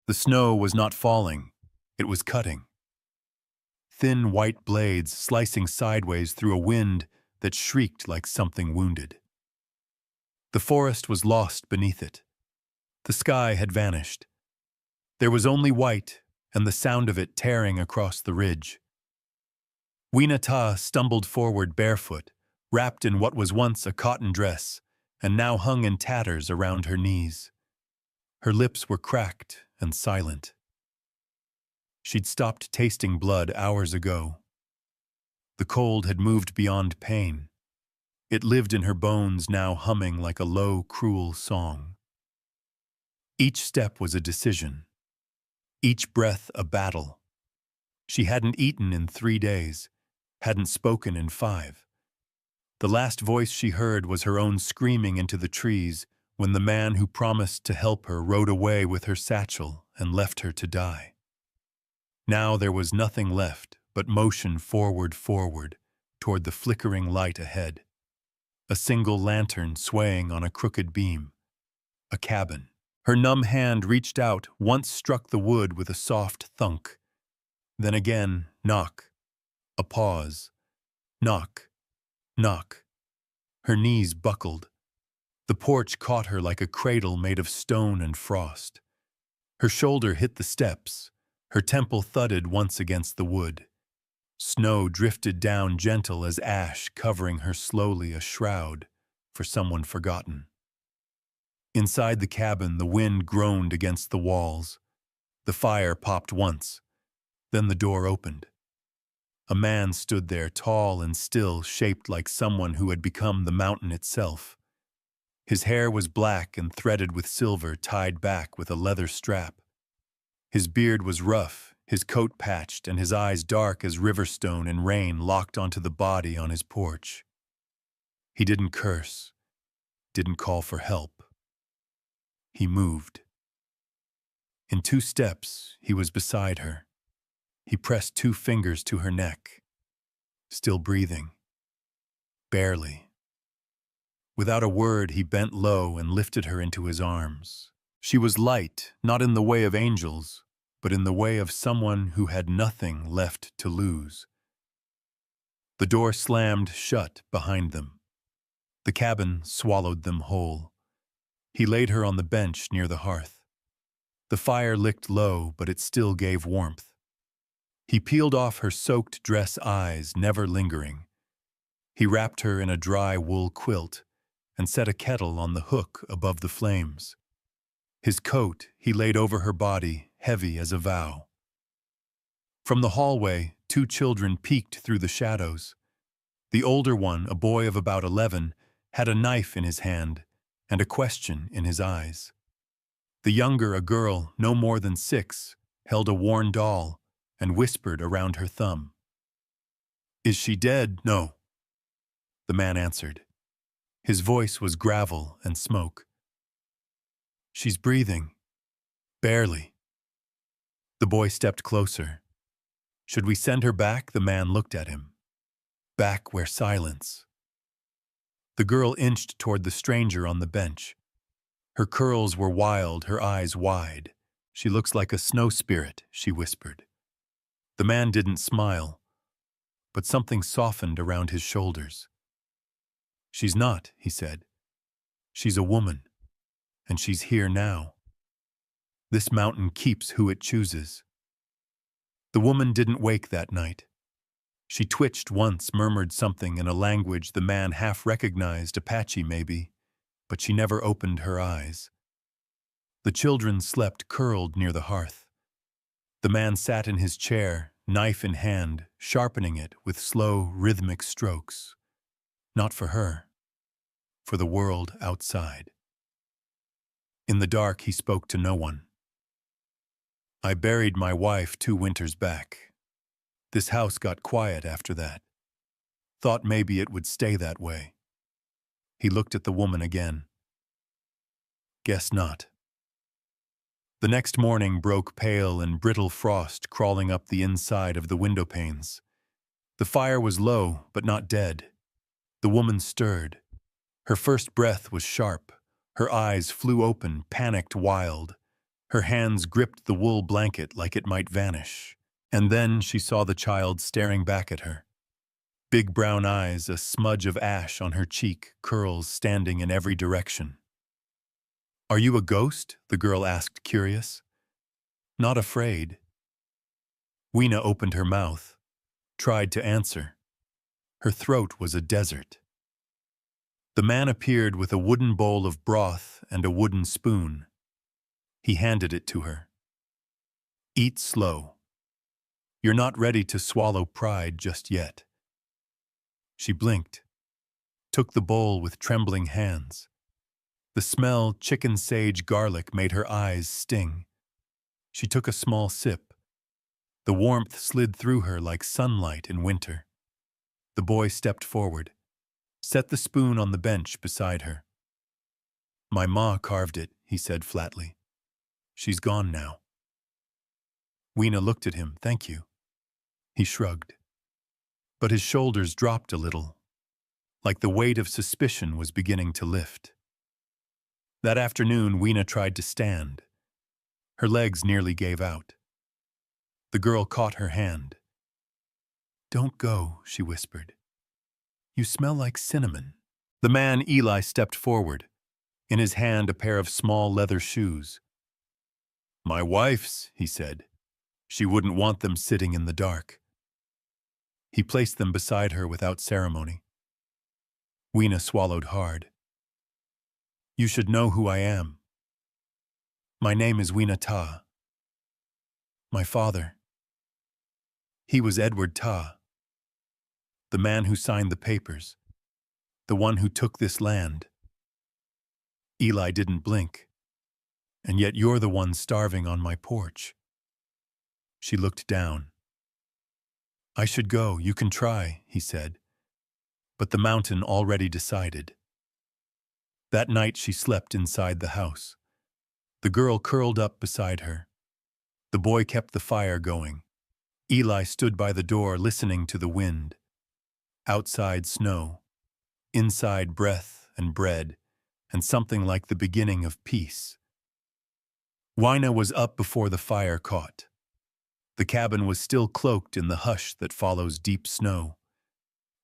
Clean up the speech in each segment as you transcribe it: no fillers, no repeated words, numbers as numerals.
The snow was not falling, it was cutting. Thin white blades slicing sideways through a wind that shrieked like something wounded. The forest was lost beneath it. The sky had vanished. There was only white and the sound of it tearing across the ridge. Winata stumbled forward barefoot, wrapped in what was once a cotton dress and now hung in tatters around her knees. Her lips were cracked and silent. She'd stopped tasting blood hours ago. The cold had moved beyond pain. It lived in her bones, now humming like a low, cruel song. Each step was a decision. Each breath a battle. She hadn't eaten in 3 days, hadn't spoken in 5. The last voice she heard was her own screaming into the trees when the man who promised to help her rode away with her satchel and left her to die. Now there was nothing left but motion forward, toward the flickering light ahead. A single lantern swaying on a crooked beam. A cabin. Her numb hand reached out, once struck the wood with a soft thunk. Then again, knock. A pause. Knock. Knock. Her knees buckled. The porch caught her like a cradle made of stone and frost. Her shoulder hit the steps. Her temple thudded once against the wood. Snow drifted down gentle as ash, covering her slowly, a shroud for someone forgotten. Inside the cabin, the wind groaned against the walls. The fire popped once. Then the door opened. A man stood there, tall and still, shaped like someone who had become the mountain itself. His hair was black and threaded with silver, tied back with a leather strap. His beard was rough, his coat patched, and his eyes dark as riverstone in rain locked onto the body on his porch. He didn't curse, didn't call for help. He moved. In 2 steps, he was beside her. He pressed 2 fingers to her neck. Still breathing. Barely. Without a word, he bent low and lifted her into his arms. She was light, not in the way of angels, but in the way of someone who had nothing left to lose. The door slammed shut behind them. The cabin swallowed them whole. He laid her on the bench near the hearth. The fire licked low, but it still gave warmth. He peeled off her soaked dress eyes, never lingering. He wrapped her in a dry wool quilt and set a kettle on the hook above the flames. His coat he laid over her body, heavy as a vow. From the hallway, 2 children peeked through the shadows. The older one, a boy of about 11, had a knife in his hand and a question in his eyes. The younger, a girl no more than 6, held a worn doll and whispered around her thumb. "Is she dead?" "No," the man answered. His voice was gravel and smoke. "She's breathing. Barely." The boy stepped closer. "Should we send her back?" The man looked at him. "Back where silence." The girl inched toward the stranger on the bench. Her curls were wild, her eyes wide. "She looks like a snow spirit," she whispered. The man didn't smile, but something softened around his shoulders. "She's not," he said. "She's a woman, and she's here now. This mountain keeps who it chooses." The woman didn't wake that night. She twitched once, murmured something in a language the man half recognized, Apache maybe, but she never opened her eyes. The children slept curled near the hearth. The man sat in his chair, knife in hand, sharpening it with slow, rhythmic strokes. Not for her, for the world outside. In the dark, he spoke to no one. "I buried my wife 2 winters back. This house got quiet after that. Thought maybe it would stay that way." He looked at the woman again. "Guess not." The next morning broke pale and brittle frost crawling up the inside of the window panes. The fire was low, but not dead. The woman stirred. Her first breath was sharp. Her eyes flew open, panicked, wild. Her hands gripped the wool blanket like it might vanish. And then she saw the child staring back at her. Big brown eyes, a smudge of ash on her cheek, curls standing in every direction. "Are you a ghost?" the girl asked, curious. "Not afraid." Weena opened her mouth, tried to answer. Her throat was a desert. The man appeared with a wooden bowl of broth and a wooden spoon. He handed it to her. "Eat slow. You're not ready to swallow pride just yet." She blinked, took the bowl with trembling hands. The smell, chicken sage garlic, made her eyes sting. She took a small sip. The warmth slid through her like sunlight in winter. The boy stepped forward, set the spoon on the bench beside her. "My ma carved it," he said flatly. "She's gone now." Weena looked at him. "Thank you." He shrugged. But his shoulders dropped a little, like the weight of suspicion was beginning to lift. That afternoon, Weena tried to stand. Her legs nearly gave out. The girl caught her hand. "Don't go," she whispered. "You smell like cinnamon." The man, Eli, stepped forward, in his hand a pair of small leather shoes. "My wife's," he said. "She wouldn't want them sitting in the dark." He placed them beside her without ceremony. Weena swallowed hard. "You should know who I am. My name is Weena Ta. My father, he was Edward Ta, the man who signed the papers, the one who took this land." Eli didn't blink. "And yet you're the one starving on my porch." She looked down. "I should go, you can try," he said. But the mountain already decided. That night she slept inside the house. The girl curled up beside her. The boy kept the fire going. Eli stood by the door listening to the wind. Outside snow. Inside breath and bread, and something like the beginning of peace. Weena was up before the fire caught. The cabin was still cloaked in the hush that follows deep snow.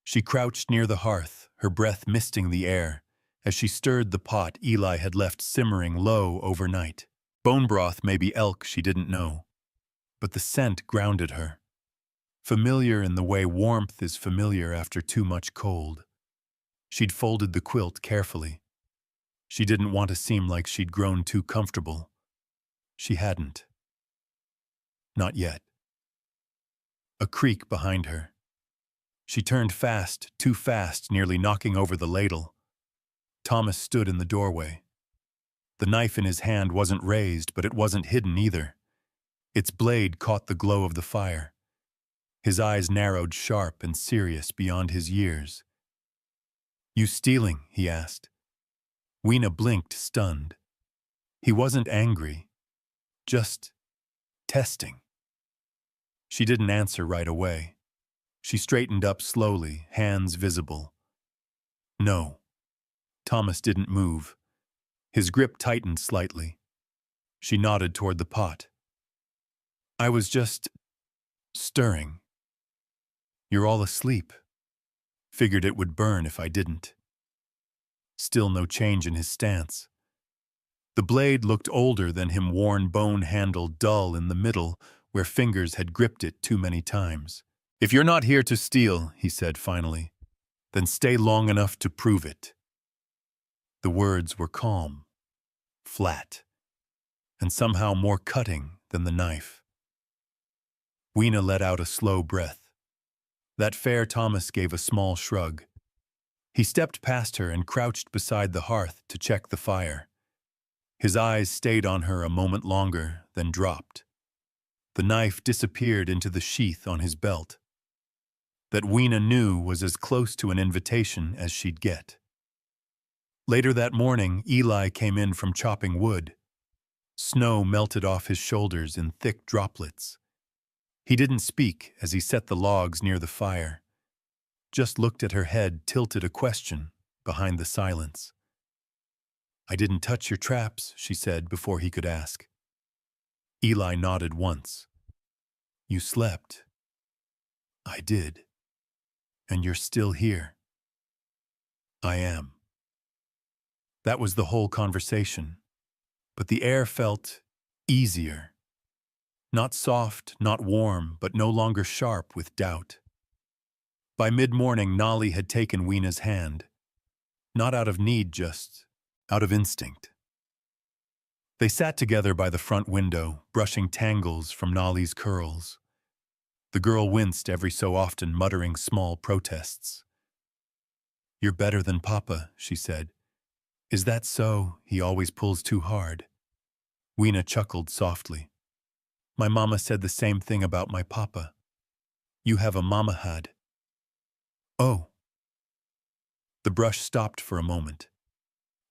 She crouched near the hearth, her breath misting the air, as she stirred the pot Eli had left simmering low overnight. Bone broth, maybe elk, she didn't know. But the scent grounded her. Familiar in the way warmth is familiar after too much cold. She'd folded the quilt carefully. She didn't want to seem like she'd grown too comfortable. She hadn't. Not yet. A creak behind her. She turned fast, too fast, nearly knocking over the ladle. Thomas stood in the doorway. The knife in his hand wasn't raised, but it wasn't hidden either. Its blade caught the glow of the fire. His eyes narrowed, sharp and serious beyond his years. "You stealing?" he asked. Weena blinked, stunned. He wasn't angry, just testing. She didn't answer right away. She straightened up slowly, hands visible. "No." Thomas didn't move. His grip tightened slightly. She nodded toward the pot. "I was just stirring. You're all asleep. Figured it would burn if I didn't." Still no change in his stance. The blade looked older than him, worn bone handle, dull in the middle where fingers had gripped it too many times. "If you're not here to steal," he said finally, "then stay long enough to prove it." The words were calm, flat, and somehow more cutting than the knife. Weena let out a slow breath. That fair Thomas gave a small shrug. He stepped past her and crouched beside the hearth to check the fire. His eyes stayed on her a moment longer, then dropped. The knife disappeared into the sheath on his belt. That Weena knew was as close to an invitation as she'd get. Later that morning, Eli came in from chopping wood. Snow melted off his shoulders in thick droplets. He didn't speak as he set the logs near the fire, just looked at her head, tilted a question behind the silence. "I didn't touch your traps," she said before he could ask. Eli nodded once. You slept. I did. And you're still here. I am. That was the whole conversation. But the air felt easier. Not soft, not warm, but no longer sharp with doubt. By mid-morning, Nolly had taken Weena's hand. Not out of need, just out of instinct. They sat together by the front window, brushing tangles from Nolly's curls. The girl winced every so often, muttering small protests. You're better than Papa, she said. Is that so? He always pulls too hard. Weena chuckled softly. My mama said the same thing about my papa. You have a mama had. Oh. The brush stopped for a moment.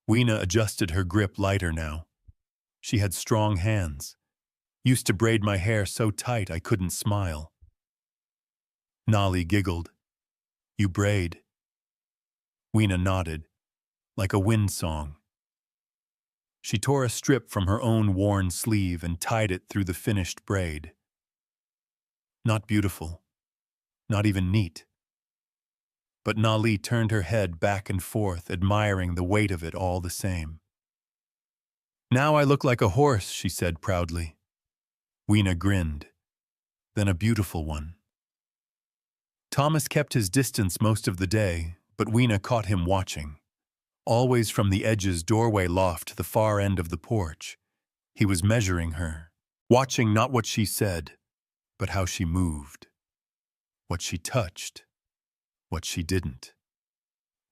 Weena adjusted her grip lighter now. She had strong hands. Used to braid my hair so tight I couldn't smile. Nolly giggled. You braid. Weena nodded, like a wind song. She tore a strip from her own worn sleeve and tied it through the finished braid. Not beautiful. Not even neat. But Nolly turned her head back and forth, admiring the weight of it all the same. Now I look like a horse, she said proudly. Weena grinned. Then a beautiful one. Thomas kept his distance most of the day, but Weena caught him watching. Always from the edge's doorway loft to the far end of the porch. He was measuring her, watching not what she said, but how she moved. What she touched. What she didn't.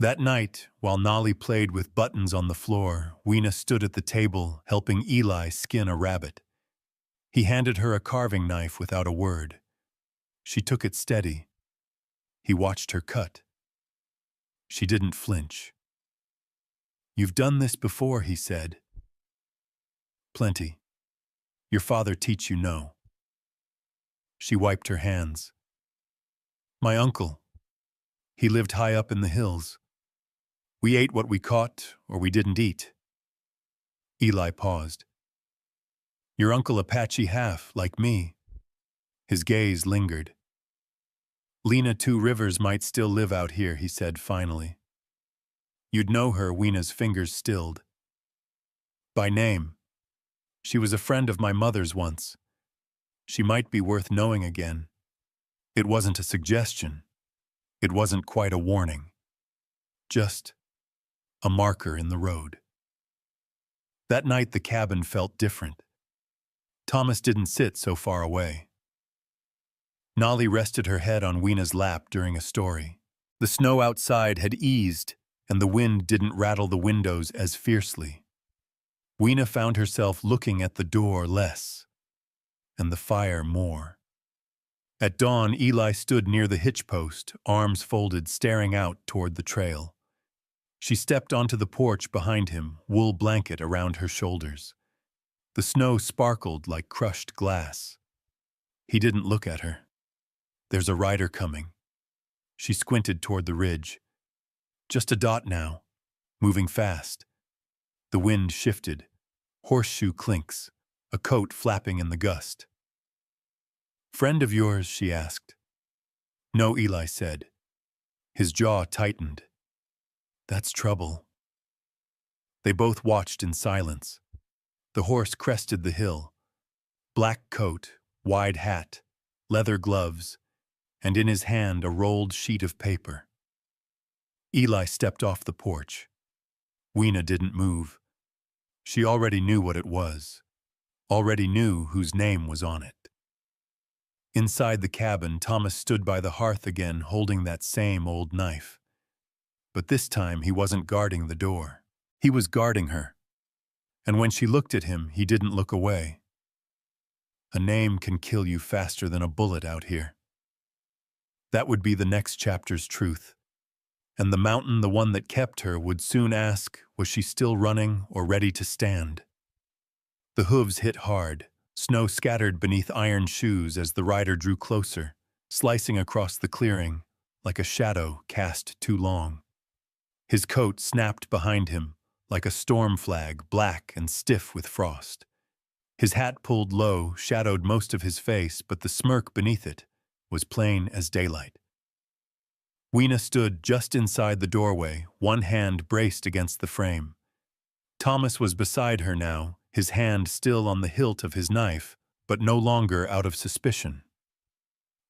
That night, while Nolly played with buttons on the floor, Weena stood at the table helping Eli skin a rabbit. He handed her a carving knife without a word. She took it steady. He watched her cut. She didn't flinch. You've done this before, he said. Plenty. Your father teach you no. She wiped her hands. My uncle. He lived high up in the hills. We ate what we caught, or we didn't eat. Eli paused. Your Uncle Apache half, like me. His gaze lingered. Lena Two Rivers might still live out here, he said finally. You'd know her, Weena's fingers stilled. By name. She was a friend of my mother's once. She might be worth knowing again. It wasn't a suggestion. It wasn't quite a warning. Just a marker in the road. That night the cabin felt different. Thomas didn't sit so far away. Nolly rested her head on Weena's lap during a story. The snow outside had eased, and the wind didn't rattle the windows as fiercely. Weena found herself looking at the door less, and the fire more. At dawn, Eli stood near the hitch post, arms folded, staring out toward the trail. She stepped onto the porch behind him, wool blanket around her shoulders. The snow sparkled like crushed glass. He didn't look at her. There's a rider coming. She squinted toward the ridge. Just a dot now, moving fast. The wind shifted. Horseshoe clinks, a coat flapping in the gust. Friend of yours, she asked. No, Eli said. His jaw tightened. That's trouble. They both watched in silence. The horse crested the hill. Black coat, wide hat, leather gloves, and in his hand a rolled sheet of paper. Eli stepped off the porch. Weena didn't move. She already knew what it was. Already knew whose name was on it. Inside the cabin, Thomas stood by the hearth again, holding that same old knife. But this time he wasn't guarding the door. He was guarding her. And when she looked at him, he didn't look away. A name can kill you faster than a bullet out here. That would be the next chapter's truth. And the mountain, the one that kept her, would soon ask, was she still running or ready to stand? The hooves hit hard. Snow scattered beneath iron shoes as the rider drew closer, slicing across the clearing like a shadow cast too long. His coat snapped behind him like a storm flag, black and stiff with frost. His hat pulled low shadowed most of his face, but the smirk beneath it was plain as daylight. Weena stood just inside the doorway, one hand braced against the frame. Thomas was beside her now, his hand still on the hilt of his knife, but no longer out of suspicion.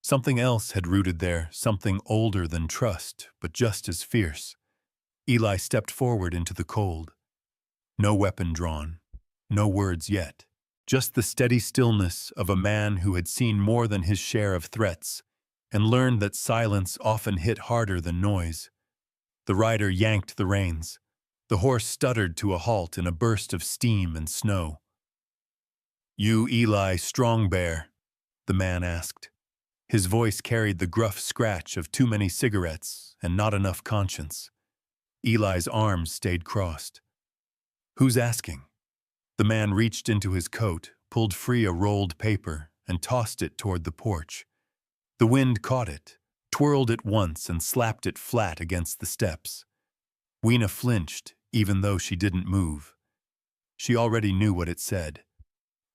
Something else had rooted there, something older than trust, but just as fierce. Eli stepped forward into the cold. No weapon drawn, no words yet. Just the steady stillness of a man who had seen more than his share of threats and learned that silence often hit harder than noise. The rider yanked the reins. The horse stuttered to a halt in a burst of steam and snow. "You Eli Strong Bear?" the man asked. His voice carried the gruff scratch of too many cigarettes and not enough conscience. Eli's arms stayed crossed. "Who's asking?" The man reached into his coat, pulled free a rolled paper, and tossed it toward the porch. The wind caught it, twirled it once, and slapped it flat against the steps. Weena flinched, even though she didn't move. She already knew what it said.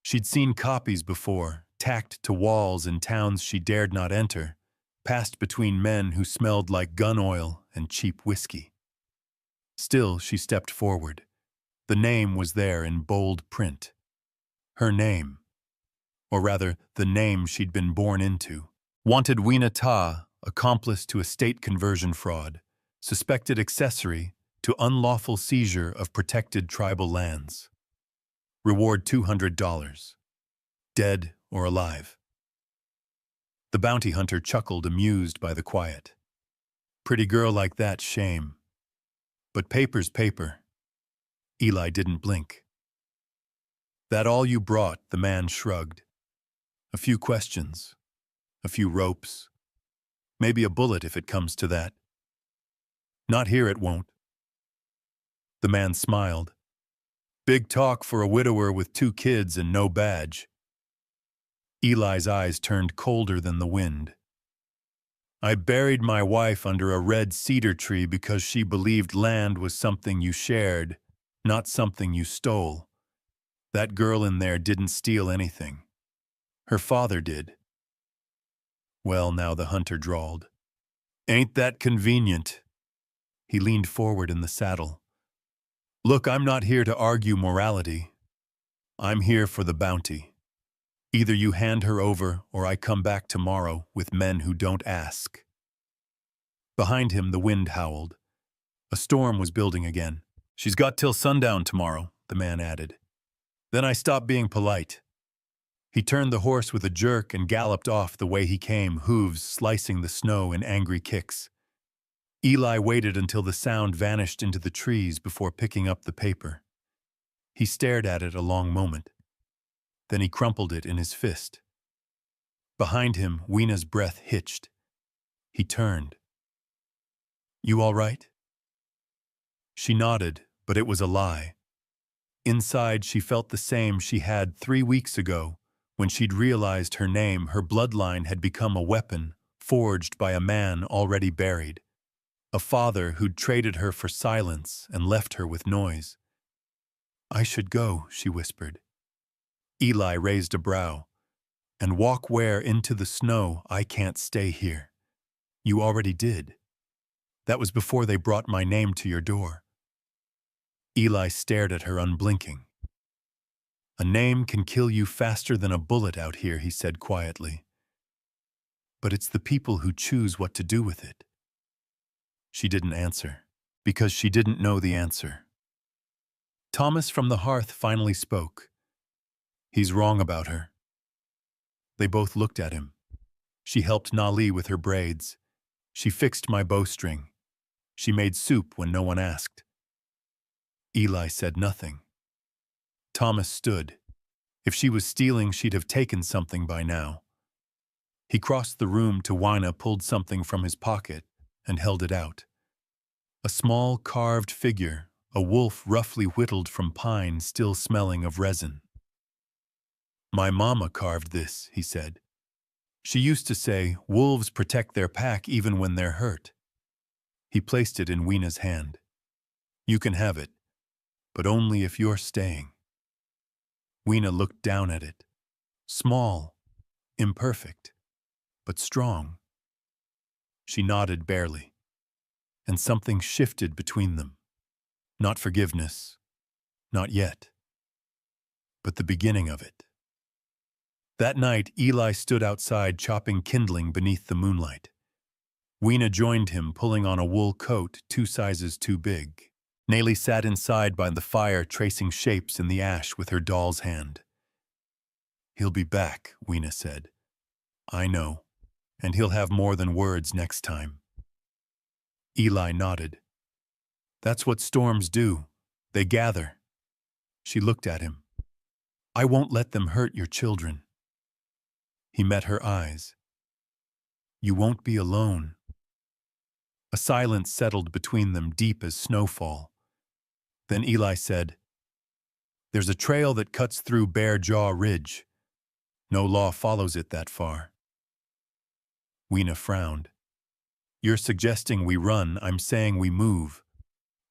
She'd seen copies before, tacked to walls in towns she dared not enter, passed between men who smelled like gun oil and cheap whiskey. Still, she stepped forward. The name was there in bold print. Her name. Or rather, the name she'd been born into. Wanted Weena Ta, accomplice to a state conversion fraud, suspected accessory to unlawful seizure of protected tribal lands. Reward $200. Dead or alive. The bounty hunter chuckled, amused by the quiet. Pretty girl like that, shame. But paper's paper. Eli didn't blink. "That all you brought?" the man shrugged. "A few questions. A few ropes. Maybe a bullet if it comes to that." "Not here it won't." The man smiled. "Big talk for a widower with 2 kids and no badge." Eli's eyes turned colder than the wind. "I buried my wife under a red cedar tree because she believed land was something you shared, not something you stole. That girl in there didn't steal anything. Her father did." "Well, now," the hunter drawled. "Ain't that convenient?" He leaned forward in the saddle. "Look, I'm not here to argue morality. I'm here for the bounty. Either you hand her over or I come back tomorrow with men who don't ask." Behind him, the wind howled. A storm was building again. "She's got till sundown tomorrow," the man added. "Then I stop being polite." He turned the horse with a jerk and galloped off the way he came, hooves slicing the snow in angry kicks. Eli waited until the sound vanished into the trees before picking up the paper. He stared at it a long moment. Then he crumpled it in his fist. Behind him, Weena's breath hitched. He turned. "You all right?" She nodded, but it was a lie. Inside, she felt the same she had 3 weeks ago, when she'd realized her name, her bloodline had become a weapon forged by a man already buried. A father who'd traded her for silence and left her with noise. "I should go," she whispered. Eli raised a brow. "And walk where? Into the snow? I can't stay here." "You already did. That was before they brought my name to your door." Eli stared at her, unblinking. "A name can kill you faster than a bullet out here," he said quietly. "But it's the people who choose what to do with it." She didn't answer, because she didn't know the answer. Thomas from the hearth finally spoke. "He's wrong about her." They both looked at him. "She helped Nali with her braids. She fixed my bowstring. She made soup when no one asked." Eli said nothing. Thomas stood. If she was stealing, she'd have taken something by now. He crossed the room to Weena, pulled something from his pocket, and held it out. A small carved figure, a wolf roughly whittled from pine, still smelling of resin. "My mama carved this," he said. "She used to say, wolves protect their pack even when they're hurt." He placed it in Weena's hand. "You can have it, but only if you're staying." Weena looked down at it. Small, imperfect, but strong. She nodded barely, and something shifted between them. Not forgiveness, not yet, but the beginning of it. That night, Eli stood outside chopping kindling beneath the moonlight. Weena joined him, pulling on a wool coat 2 sizes too big. Nayli sat inside by the fire, tracing shapes in the ash with her doll's hand. "He'll be back," Weena said. "I know, and he'll have more than words next time." Eli nodded. "That's what storms do. They gather." She looked at him. "I won't let them hurt your children." He met her eyes. "You won't be alone." A silence settled between them, deep as snowfall. Then Eli said, "There's a trail that cuts through Bear Jaw Ridge. No law follows it that far." Weena frowned. "You're suggesting we run, I'm saying we move."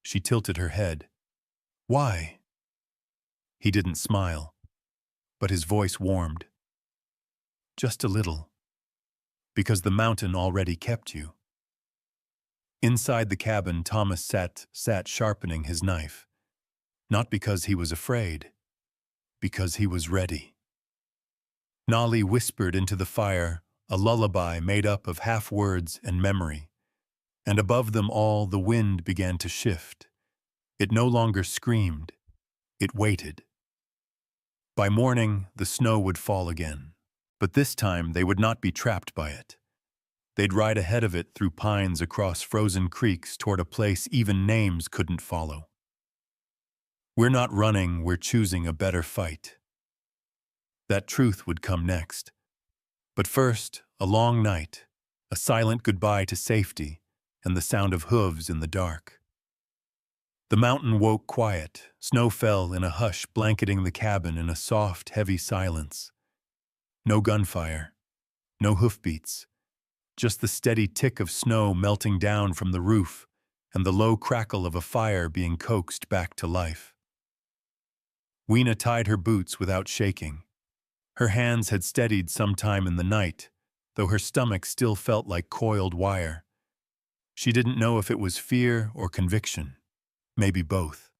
She tilted her head. "Why?" He didn't smile, but his voice warmed. "Just a little. Because the mountain already kept you." Inside the cabin, Thomas sat sharpening his knife. Not because he was afraid, because he was ready. Nolly whispered into the fire, a lullaby made up of half-words and memory. And above them all, the wind began to shift. It no longer screamed. It waited. By morning, the snow would fall again. But this time, they would not be trapped by it. They'd ride ahead of it through pines across frozen creeks toward a place even names couldn't follow. We're not running, we're choosing a better fight. That truth would come next. But first, a long night, a silent goodbye to safety, and the sound of hooves in the dark. The mountain woke quiet. Snow fell in a hush, blanketing the cabin in a soft, heavy silence. No gunfire, no hoofbeats, just the steady tick of snow melting down from the roof and the low crackle of a fire being coaxed back to life. Weena tied her boots without shaking. Her hands had steadied sometime in the night, though her stomach still felt like coiled wire. She didn't know if it was fear or conviction, maybe both.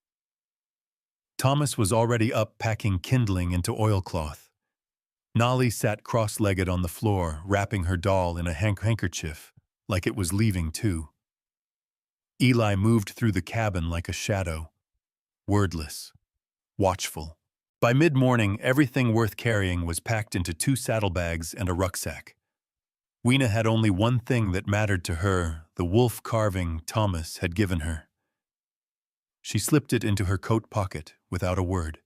Thomas was already up packing kindling into oilcloth. Nolly sat cross-legged on the floor, wrapping her doll in a handkerchief, like it was leaving too. Eli moved through the cabin like a shadow, wordless, watchful. By mid-morning, everything worth carrying was packed into 2 saddlebags and a rucksack. Weena had only one thing that mattered to her, the wolf carving Thomas had given her. She slipped it into her coat pocket without a word.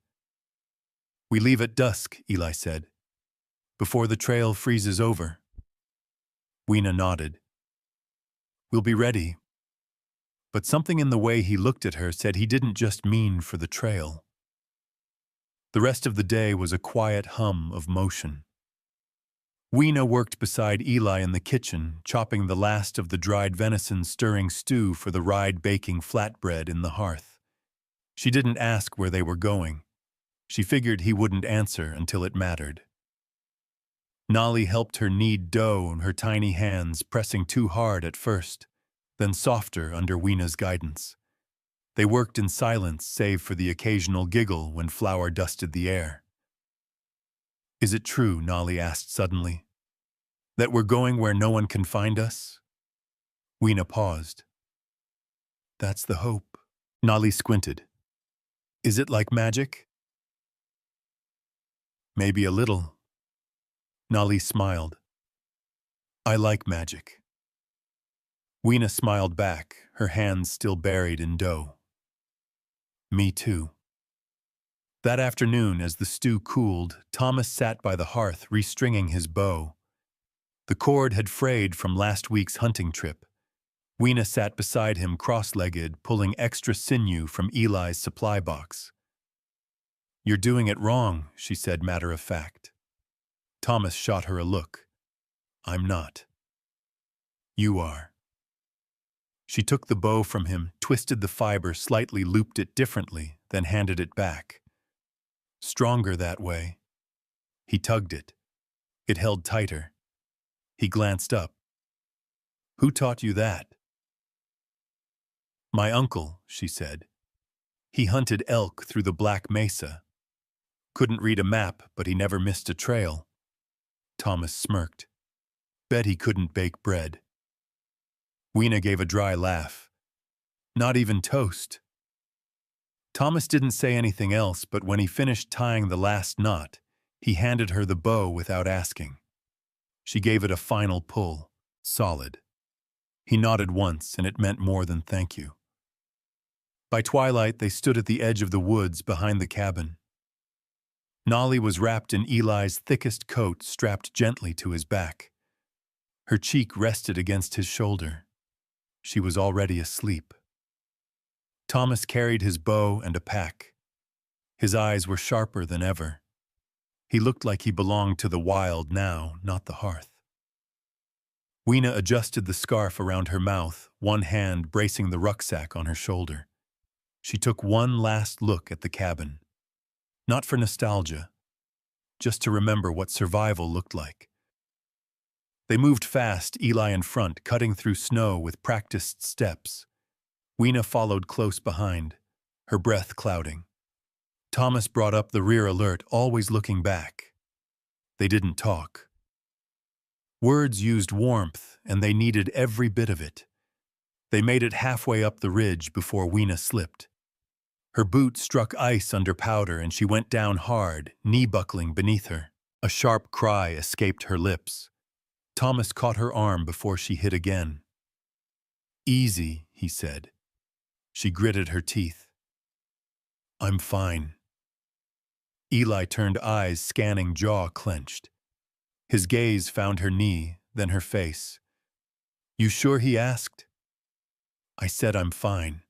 "We leave at dusk," Eli said, "before the trail freezes over." Weena nodded. "We'll be ready." But something in the way he looked at her said he didn't just mean for the trail. The rest of the day was a quiet hum of motion. Weena worked beside Eli in the kitchen, chopping the last of the dried venison, stirring stew for the ride-baking flatbread in the hearth. She didn't ask where they were going. She figured he wouldn't answer until it mattered. Nolly helped her knead dough in her tiny hands, pressing too hard at first, then softer under Weena's guidance. They worked in silence, save for the occasional giggle when flour dusted the air. "Is it true," Nolly asked suddenly, "that we're going where no one can find us?" Weena paused. "That's the hope." Nolly squinted. "Is it like magic?" "Maybe a little." Nolly smiled. "I like magic." Weena smiled back, her hands still buried in dough. "Me too." That afternoon, as the stew cooled, Thomas sat by the hearth restringing his bow. The cord had frayed from last week's hunting trip. Weena sat beside him cross-legged, pulling extra sinew from Eli's supply box. "You're doing it wrong," she said matter-of-fact. Thomas shot her a look. "I'm not." "You are." She took the bow from him, twisted the fiber slightly, looped it differently, then handed it back. Stronger that way. He tugged it. It held tighter. He glanced up. Who taught you that? My uncle, she said. He hunted elk through the Black Mesa. Couldn't read a map, but he never missed a trail. Thomas smirked. Bet he couldn't bake bread. Weena gave a dry laugh. Not even toast. Thomas didn't say anything else, but when he finished tying the last knot, he handed her the bow without asking. She gave it a final pull, solid. He nodded once, and it meant more than thank you. By twilight, they stood at the edge of the woods behind the cabin. Nolly was wrapped in Eli's thickest coat, strapped gently to his back. Her cheek rested against his shoulder. She was already asleep. Thomas carried his bow and a pack. His eyes were sharper than ever. He looked like he belonged to the wild now, not the hearth. Weena adjusted the scarf around her mouth, one hand bracing the rucksack on her shoulder. She took one last look at the cabin. Not for nostalgia, just to remember what survival looked like. They moved fast, Eli in front, cutting through snow with practiced steps. Weena followed close behind, her breath clouding. Thomas brought up the rear alert, always looking back. They didn't talk. Words used warmth, and they needed every bit of it. They made it halfway up the ridge before Weena slipped. Her boot struck ice under powder, and she went down hard, knee-buckling beneath her. A sharp cry escaped her lips. Thomas caught her arm before she hit again. Easy, he said. She gritted her teeth. I'm fine. Eli turned eyes, scanning, jaw clenched. His gaze found her knee, then her face. You sure, he asked? I said I'm fine.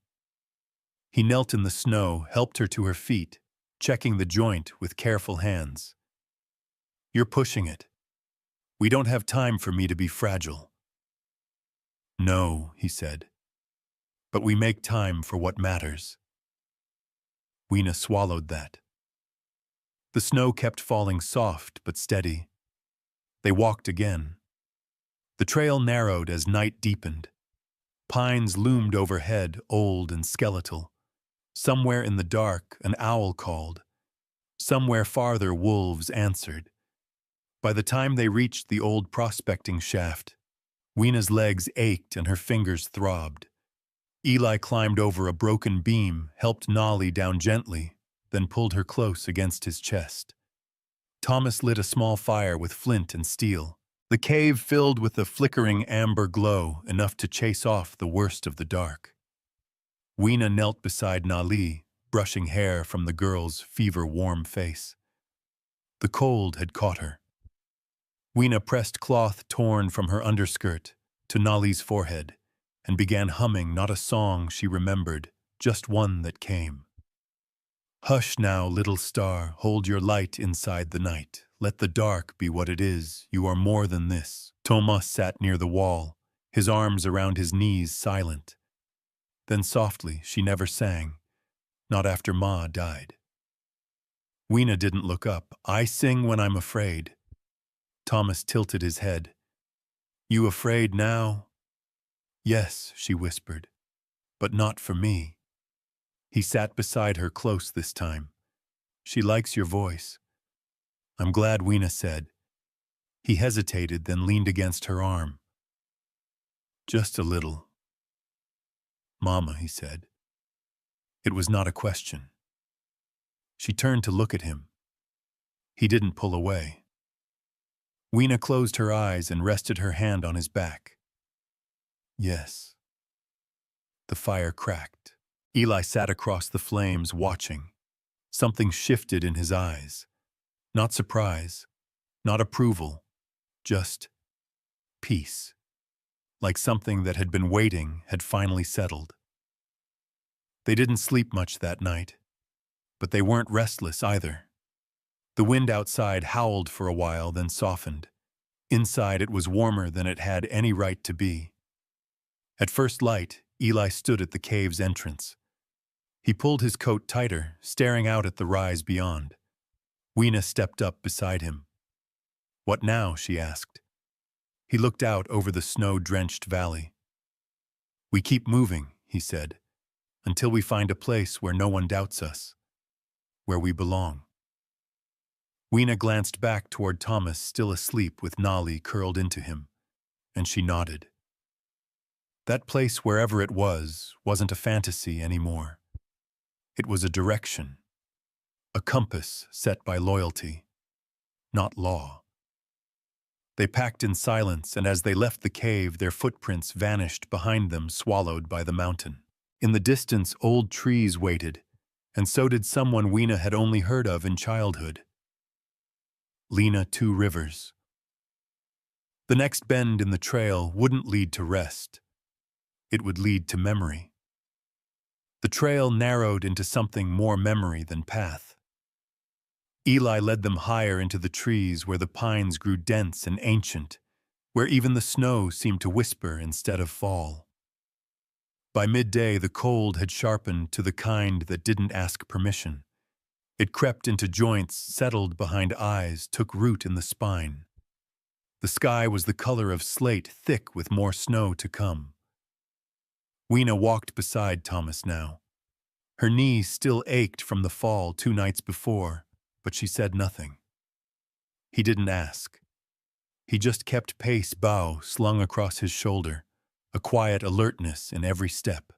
He knelt in the snow, helped her to her feet, checking the joint with careful hands. You're pushing it. We don't have time for me to be fragile. No, he said. But we make time for what matters. Weena swallowed that. The snow kept falling soft but steady. They walked again. The trail narrowed as night deepened. Pines loomed overhead, old and skeletal. Somewhere in the dark, an owl called. Somewhere farther, wolves answered. By the time they reached the old prospecting shaft, Weena's legs ached and her fingers throbbed. Eli climbed over a broken beam, helped Nolly down gently, then pulled her close against his chest. Thomas lit a small fire with flint and steel. The cave filled with a flickering amber glow, enough to chase off the worst of the dark. Weena knelt beside Nolly, brushing hair from the girl's fever-warm face. The cold had caught her. Weena pressed cloth torn from her underskirt to Nolly's forehead and began humming not a song she remembered, just one that came. Hush now, little star, hold your light inside the night. Let the dark be what it is, you are more than this. Thomas sat near the wall, his arms around his knees, silent. Then softly, she never sang, not after Ma died. Weena didn't look up. I sing when I'm afraid. Thomas tilted his head. You afraid now? Yes, she whispered, but not for me. He sat beside her close this time. She likes your voice. I'm glad, Weena said. He hesitated, then leaned against her arm. Just a little. Mama, he said. It was not a question. She turned to look at him. He didn't pull away. Weena closed her eyes and rested her hand on his back. Yes. The fire cracked. Eli sat across the flames, watching. Something shifted in his eyes. Not surprise, not approval, just peace. Like something that had been waiting had finally settled. They didn't sleep much that night, but they weren't restless either. The wind outside howled for a while, then softened. Inside it was warmer than it had any right to be. At first light, Eli stood at the cave's entrance. He pulled his coat tighter, staring out at the rise beyond. Weena stepped up beside him. "What now?" she asked. He looked out over the snow-drenched valley. "We keep moving," he said, "until we find a place where no one doubts us, where we belong." Weena glanced back toward Thomas, still asleep with Nolly curled into him, and she nodded. That place, wherever it was, wasn't a fantasy anymore. It was a direction, a compass set by loyalty, not law. They packed in silence, and as they left the cave, their footprints vanished behind them, swallowed by the mountain. In the distance, old trees waited, and so did someone Weena had only heard of in childhood. Lena Two Rivers. The next bend in the trail wouldn't lead to rest. It would lead to memory. The trail narrowed into something more memory than path. Eli led them higher into the trees where the pines grew dense and ancient, where even the snow seemed to whisper instead of fall. By midday, the cold had sharpened to the kind that didn't ask permission. It crept into joints, settled behind eyes, took root in the spine. The sky was the color of slate, thick with more snow to come. Weena walked beside Thomas now. Her knees still ached from the fall 2 nights before, but she said nothing. He didn't ask. He just kept pace, bow slung across his shoulder, a quiet alertness in every step.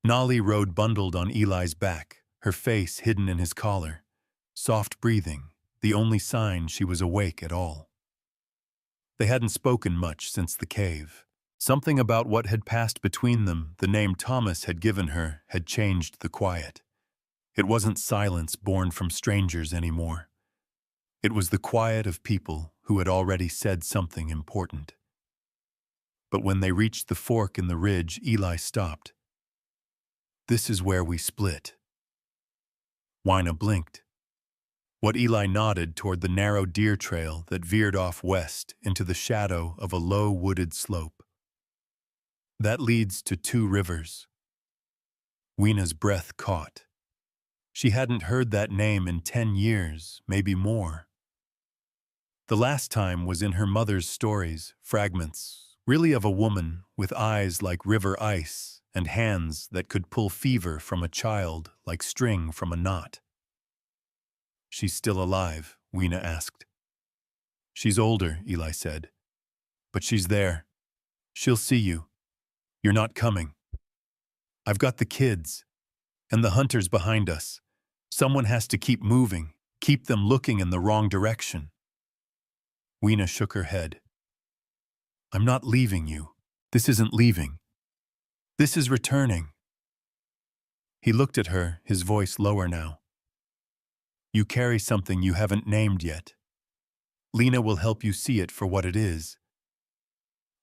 Nolly rode bundled on Eli's back, her face hidden in his collar, soft breathing, the only sign she was awake at all. They hadn't spoken much since the cave. Something about what had passed between them, the name Thomas had given her, had changed the quiet. It wasn't silence born from strangers anymore. It was the quiet of people who had already said something important. But when they reached the fork in the ridge, Eli stopped. "This is where we split." Weena blinked. What Eli nodded toward the narrow deer trail that veered off west into the shadow of a low wooded slope. "That leads to Two Rivers." Weena's breath caught. She hadn't heard that name in 10 years, maybe more. The last time was in her mother's stories, fragments, really of a woman with eyes like river ice and hands that could pull fever from a child like string from a knot. "She's still alive?" Weena asked. "She's older," Eli said. "But she's there. She'll see you. You're not coming. I've got the kids, and the hunters behind us. Someone has to keep moving, keep them looking in the wrong direction." Weena shook her head. "I'm not leaving you. This isn't leaving. This is returning." He looked at her, his voice lower now. "You carry something you haven't named yet. Lena will help you see it for what it is."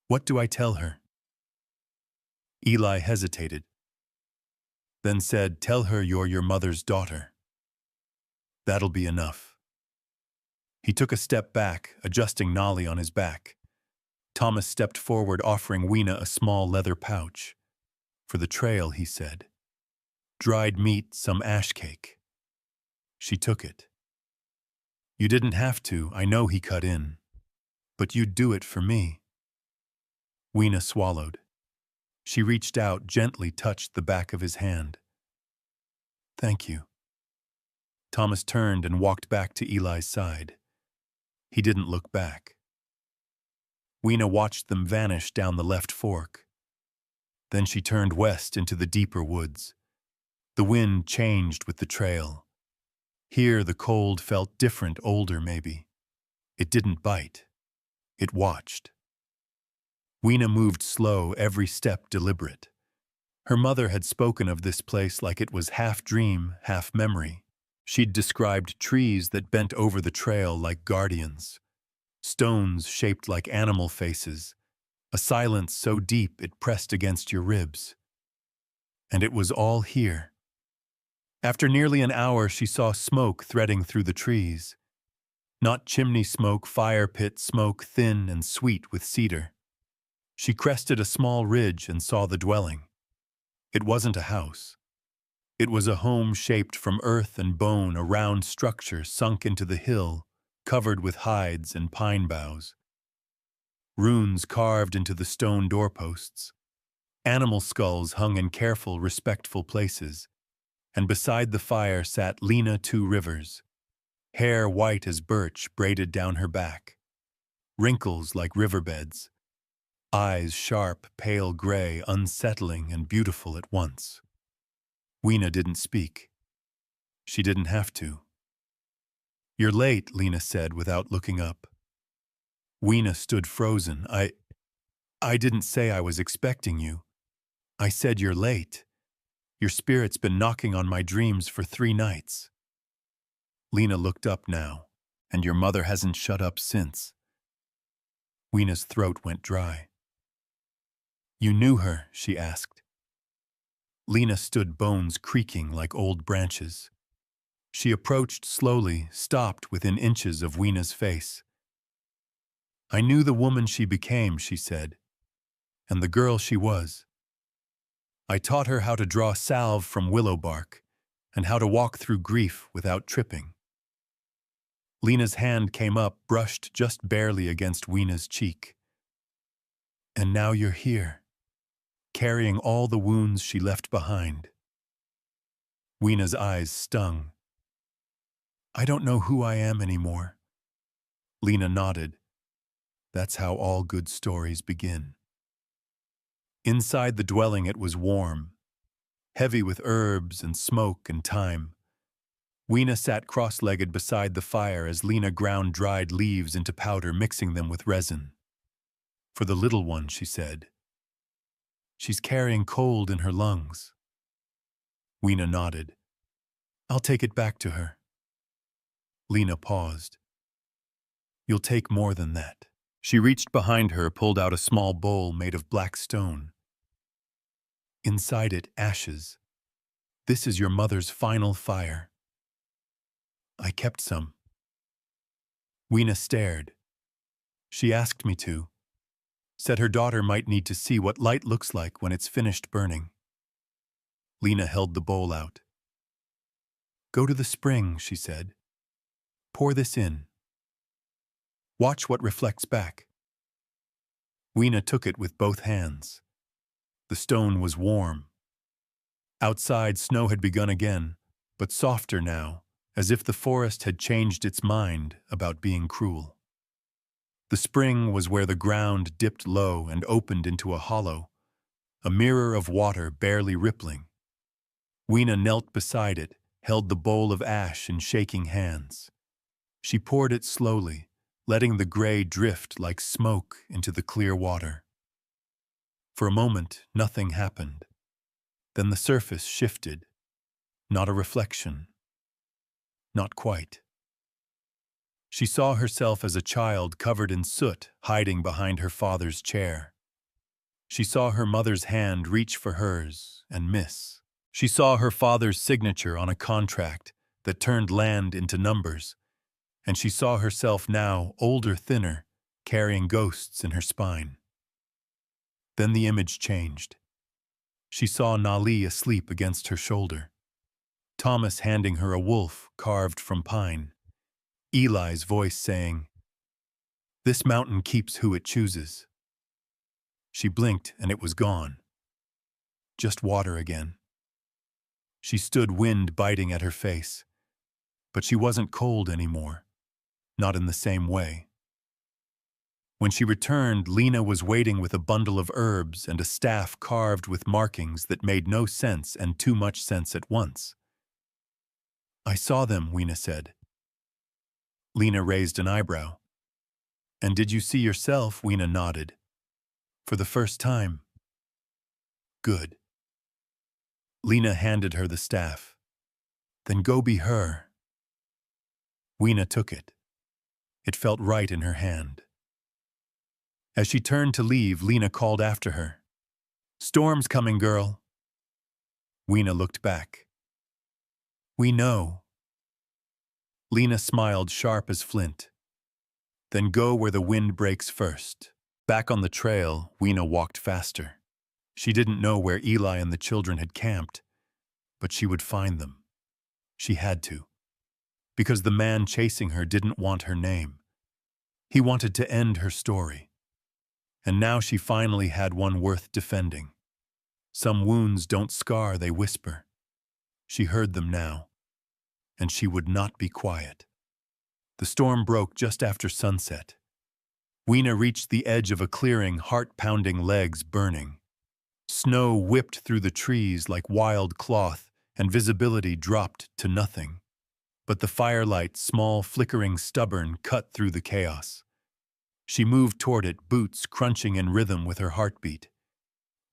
"What do I tell her?" Eli hesitated, then said, "Tell her you're your mother's daughter. That'll be enough." He took a step back, adjusting Nolly on his back. Thomas stepped forward, offering Weena a small leather pouch. "For the trail," he said. "Dried meat, some ash cake." She took it. "You didn't have to, I know," he cut in. "But you'd do it for me." Weena swallowed. She reached out, gently touched the back of his hand. "Thank you." Thomas turned and walked back to Eli's side. He didn't look back. Weena watched them vanish down the left fork. Then she turned west into the deeper woods. The wind changed with the trail. Here the cold felt different, older maybe. It didn't bite. It watched. Weena moved slow, every step deliberate. Her mother had spoken of this place like it was half dream, half memory. She'd described trees that bent over the trail like guardians, stones shaped like animal faces, a silence so deep it pressed against your ribs. And it was all here. After nearly an hour, she saw smoke threading through the trees. Not chimney smoke, fire pit smoke, thin and sweet with cedar. She crested a small ridge and saw the dwelling. It wasn't a house. It was a home shaped from earth and bone, a round structure sunk into the hill, covered with hides and pine boughs. Runes carved into the stone doorposts. Animal skulls hung in careful, respectful places. And beside the fire sat Lena Two Rivers, hair white as birch braided down her back, wrinkles like riverbeds, eyes sharp, pale gray, unsettling and beautiful at once. Weena didn't speak. She didn't have to. "You're late," Lena said without looking up. Weena stood frozen. I didn't say I was expecting you. I said you're late. Your spirit's been knocking on my dreams for 3 nights. Lena looked up now, and your mother hasn't shut up since. Weena's throat went dry. "You knew her?" she asked. Lena stood, bones creaking like old branches. She approached slowly, stopped within inches of Weena's face. "I knew the woman she became," she said, "and the girl she was. I taught her how to draw salve from willow bark and how to walk through grief without tripping." Lena's hand came up, brushed just barely against Weena's cheek. "And now you're here, carrying all the wounds she left behind." Weena's eyes stung. "I don't know who I am anymore." Lena nodded. That's how all good stories begin. Inside the dwelling it was warm, heavy with herbs and smoke and thyme. Weena sat cross-legged beside the fire as Lena ground dried leaves into powder, mixing them with resin. "For the little one," she said. "She's carrying cold in her lungs." Weena nodded. "I'll take it back to her." Lena paused. "You'll take more than that." She reached behind her, pulled out a small bowl made of black stone. Inside it, ashes. "This is your mother's final fire." "I kept some." Weena stared. "She asked me to. Said her daughter might need to see what light looks like when it's finished burning." Lena held the bowl out. "Go to the spring," she said. "Pour this in. Watch what reflects back." Weena took it with both hands. The stone was warm. Outside, snow had begun again, but softer now, as if the forest had changed its mind about being cruel. The spring was where the ground dipped low and opened into a hollow, a mirror of water barely rippling. Weena knelt beside it, held the bowl of ash in shaking hands. She poured it slowly, letting the gray drift like smoke into the clear water. For a moment, nothing happened. Then the surface shifted. Not a reflection. Not quite. She saw herself as a child covered in soot, hiding behind her father's chair. She saw her mother's hand reach for hers and miss. She saw her father's signature on a contract that turned land into numbers, and she saw herself now, older, thinner, carrying ghosts in her spine. Then the image changed. She saw Nali asleep against her shoulder, Thomas handing her a wolf carved from pine, Eli's voice saying, "This mountain keeps who it chooses." She blinked and it was gone. Just water again. She stood, wind biting at her face, but she wasn't cold anymore, not in the same way. When she returned, Lena was waiting with a bundle of herbs and a staff carved with markings that made no sense and too much sense at once. "I saw them," Weena said. Lena raised an eyebrow. "And did you see yourself?" Weena nodded. "For the first time." "Good." Lena handed her the staff. "Then go be her." Weena took it. It felt right in her hand. As she turned to leave, Lena called after her, "Storm's coming, girl." Weena looked back. "We know." Lena smiled, sharp as flint. "Then go where the wind breaks first." Back on the trail, Weena walked faster. She didn't know where Eli and the children had camped, But she would find them. She had to. Because the man chasing her didn't want her name. He wanted to end her story. And now she finally had one worth defending. Some wounds don't scar, they whisper. She heard them now. And she would not be quiet. The storm broke just after sunset. Weena reached the edge of a clearing, heart-pounding, legs burning. Snow whipped through the trees like wild cloth, and visibility dropped to nothing. But the firelight, small, flickering, stubborn, cut through the chaos. She moved toward it, boots crunching in rhythm with her heartbeat.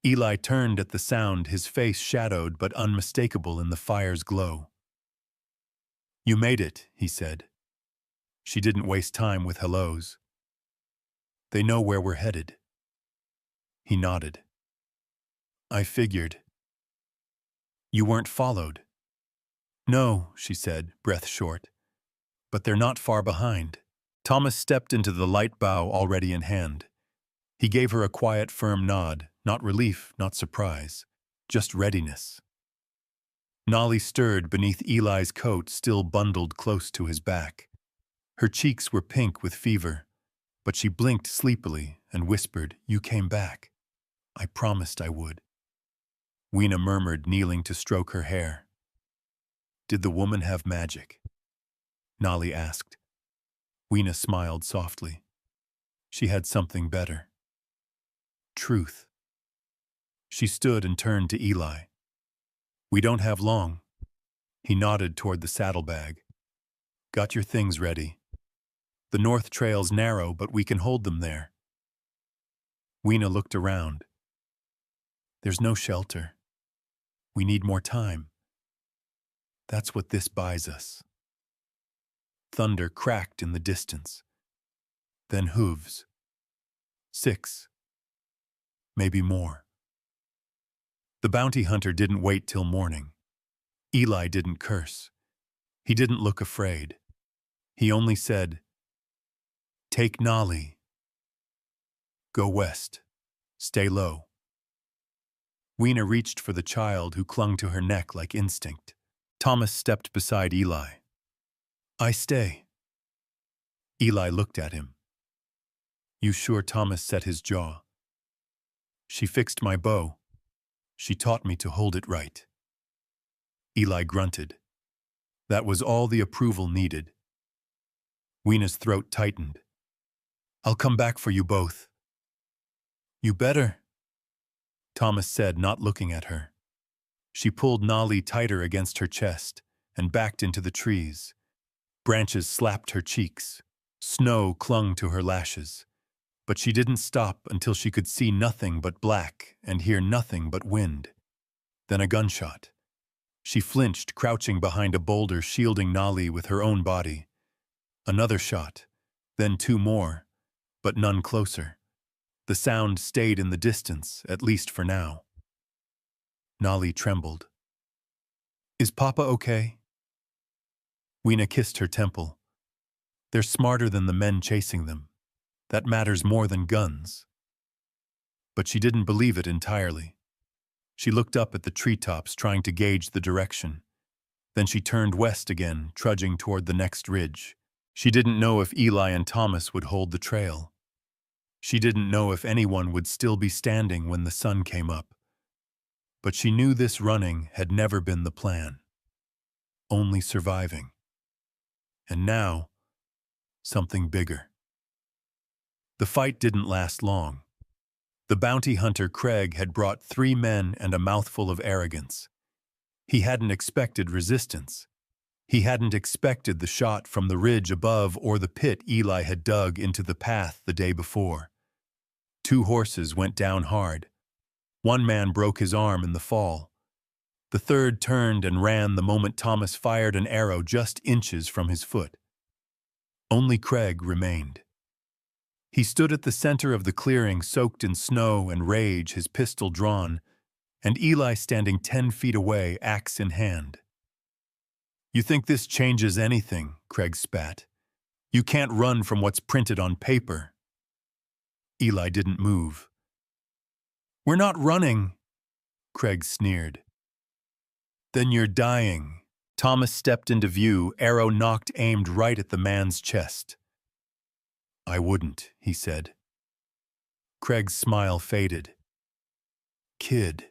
Eli turned at the sound, his face shadowed but unmistakable in the fire's glow. "You made it," he said. She didn't waste time with hellos. "They know where we're headed." He nodded. "I figured." "You weren't followed." "No," she said, breath short. "But they're not far behind." Thomas stepped into the light bow already in hand. He gave her a quiet, firm nod, not relief, not surprise, just readiness. Nolly stirred beneath Eli's coat, still bundled close to his back. Her cheeks were pink with fever, but she blinked sleepily and whispered, "You came back. I promised I would." Weena murmured, kneeling to stroke her hair. "Did the woman have magic?" Nolly asked. Weena smiled softly. She had something better. Truth. She stood and turned to Eli. "We don't have long." He nodded toward the saddlebag. "Got your things ready. The north trail's narrow, but we can hold them there." Weena looked around. "There's no shelter. We need more time. That's what this buys us." Thunder cracked in the distance. Then hooves. 6. Maybe more. The bounty hunter didn't wait till morning. Eli didn't curse. He didn't look afraid. He only said, "Take Nolly. Go west. Stay low." Weena reached for the child, who clung to her neck like instinct. Thomas stepped beside Eli. "I stay." Eli looked at him. "You sure?" Thomas set his jaw. "She fixed my bow. She taught me to hold it right." Eli grunted. That was all the approval needed. Weena's throat tightened. "I'll come back for you both." "You better," Thomas said, not looking at her. She pulled Nolly tighter against her chest and backed into the trees. Branches slapped her cheeks. Snow clung to her lashes. But she didn't stop until she could see nothing but black and hear nothing but wind. Then a gunshot. She flinched, crouching behind a boulder, shielding Nolly with her own body. Another shot, then 2 more, but none closer. The sound stayed in the distance, at least for now. Nolly trembled. "Is Papa okay?" Weena kissed her temple. "They're smarter than the men chasing them. That matters more than guns." But she didn't believe it entirely. She looked up at the treetops, trying to gauge the direction. Then she turned west again, trudging toward the next ridge. She didn't know if Eli and Thomas would hold the trail. She didn't know if anyone would still be standing when the sun came up. But she knew this running had never been the plan. Only surviving. And now, something bigger. The fight didn't last long. The bounty hunter Craig had brought 3 men and a mouthful of arrogance. He hadn't expected resistance. He hadn't expected the shot from the ridge above or the pit Eli had dug into the path the day before. 2 horses went down hard. 1 man broke his arm in the fall. The 3rd turned and ran the moment Thomas fired an arrow just inches from his foot. Only Craig remained. He stood at the center of the clearing, soaked in snow and rage, his pistol drawn, and Eli standing 10 feet away, axe in hand. "You think this changes anything?" Craig spat. "You can't run from what's printed on paper." Eli didn't move. "We're not running," Craig sneered. Then you're dying. Thomas stepped into view, arrow nocked aimed right at the man's chest. I wouldn't, he said. Craig's smile faded. Kid,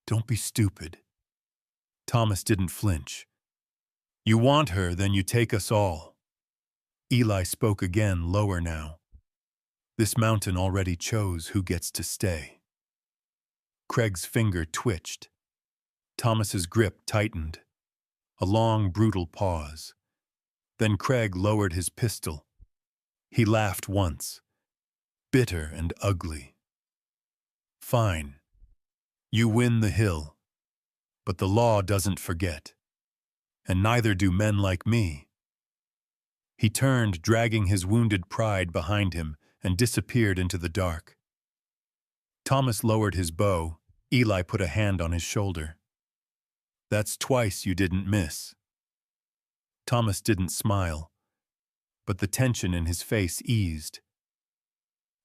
don't be stupid. Thomas didn't flinch. You want her, then you take us all. Eli spoke again, lower now. This mountain already chose who gets to stay. Craig's finger twitched. Thomas's grip tightened. A long, brutal pause. Then Craig lowered his pistol. He laughed once, bitter and ugly. Fine. You win the hill. But the law doesn't forget. And neither do men like me. He turned, dragging his wounded pride behind him, and disappeared into the dark. Thomas lowered his bow. Eli put a hand on his shoulder. That's twice you didn't miss. Thomas didn't smile, but the tension in his face eased.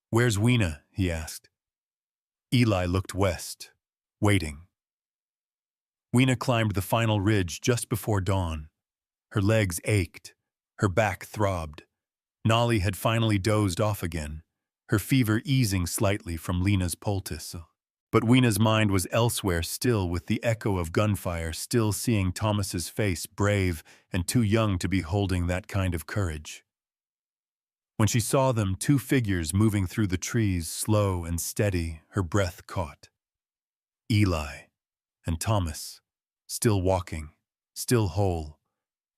Where's Weena? He asked. Eli looked west, waiting. Weena climbed the final ridge just before dawn. Her legs ached. Her back throbbed. Nolly had finally dozed off again, her fever easing slightly from Lena's poultice. But Weena's mind was elsewhere still, with the echo of gunfire, still seeing Thomas's face, brave and too young to be holding that kind of courage. When she saw them, two figures moving through the trees, slow and steady, her breath caught. Eli and Thomas, still walking, still whole.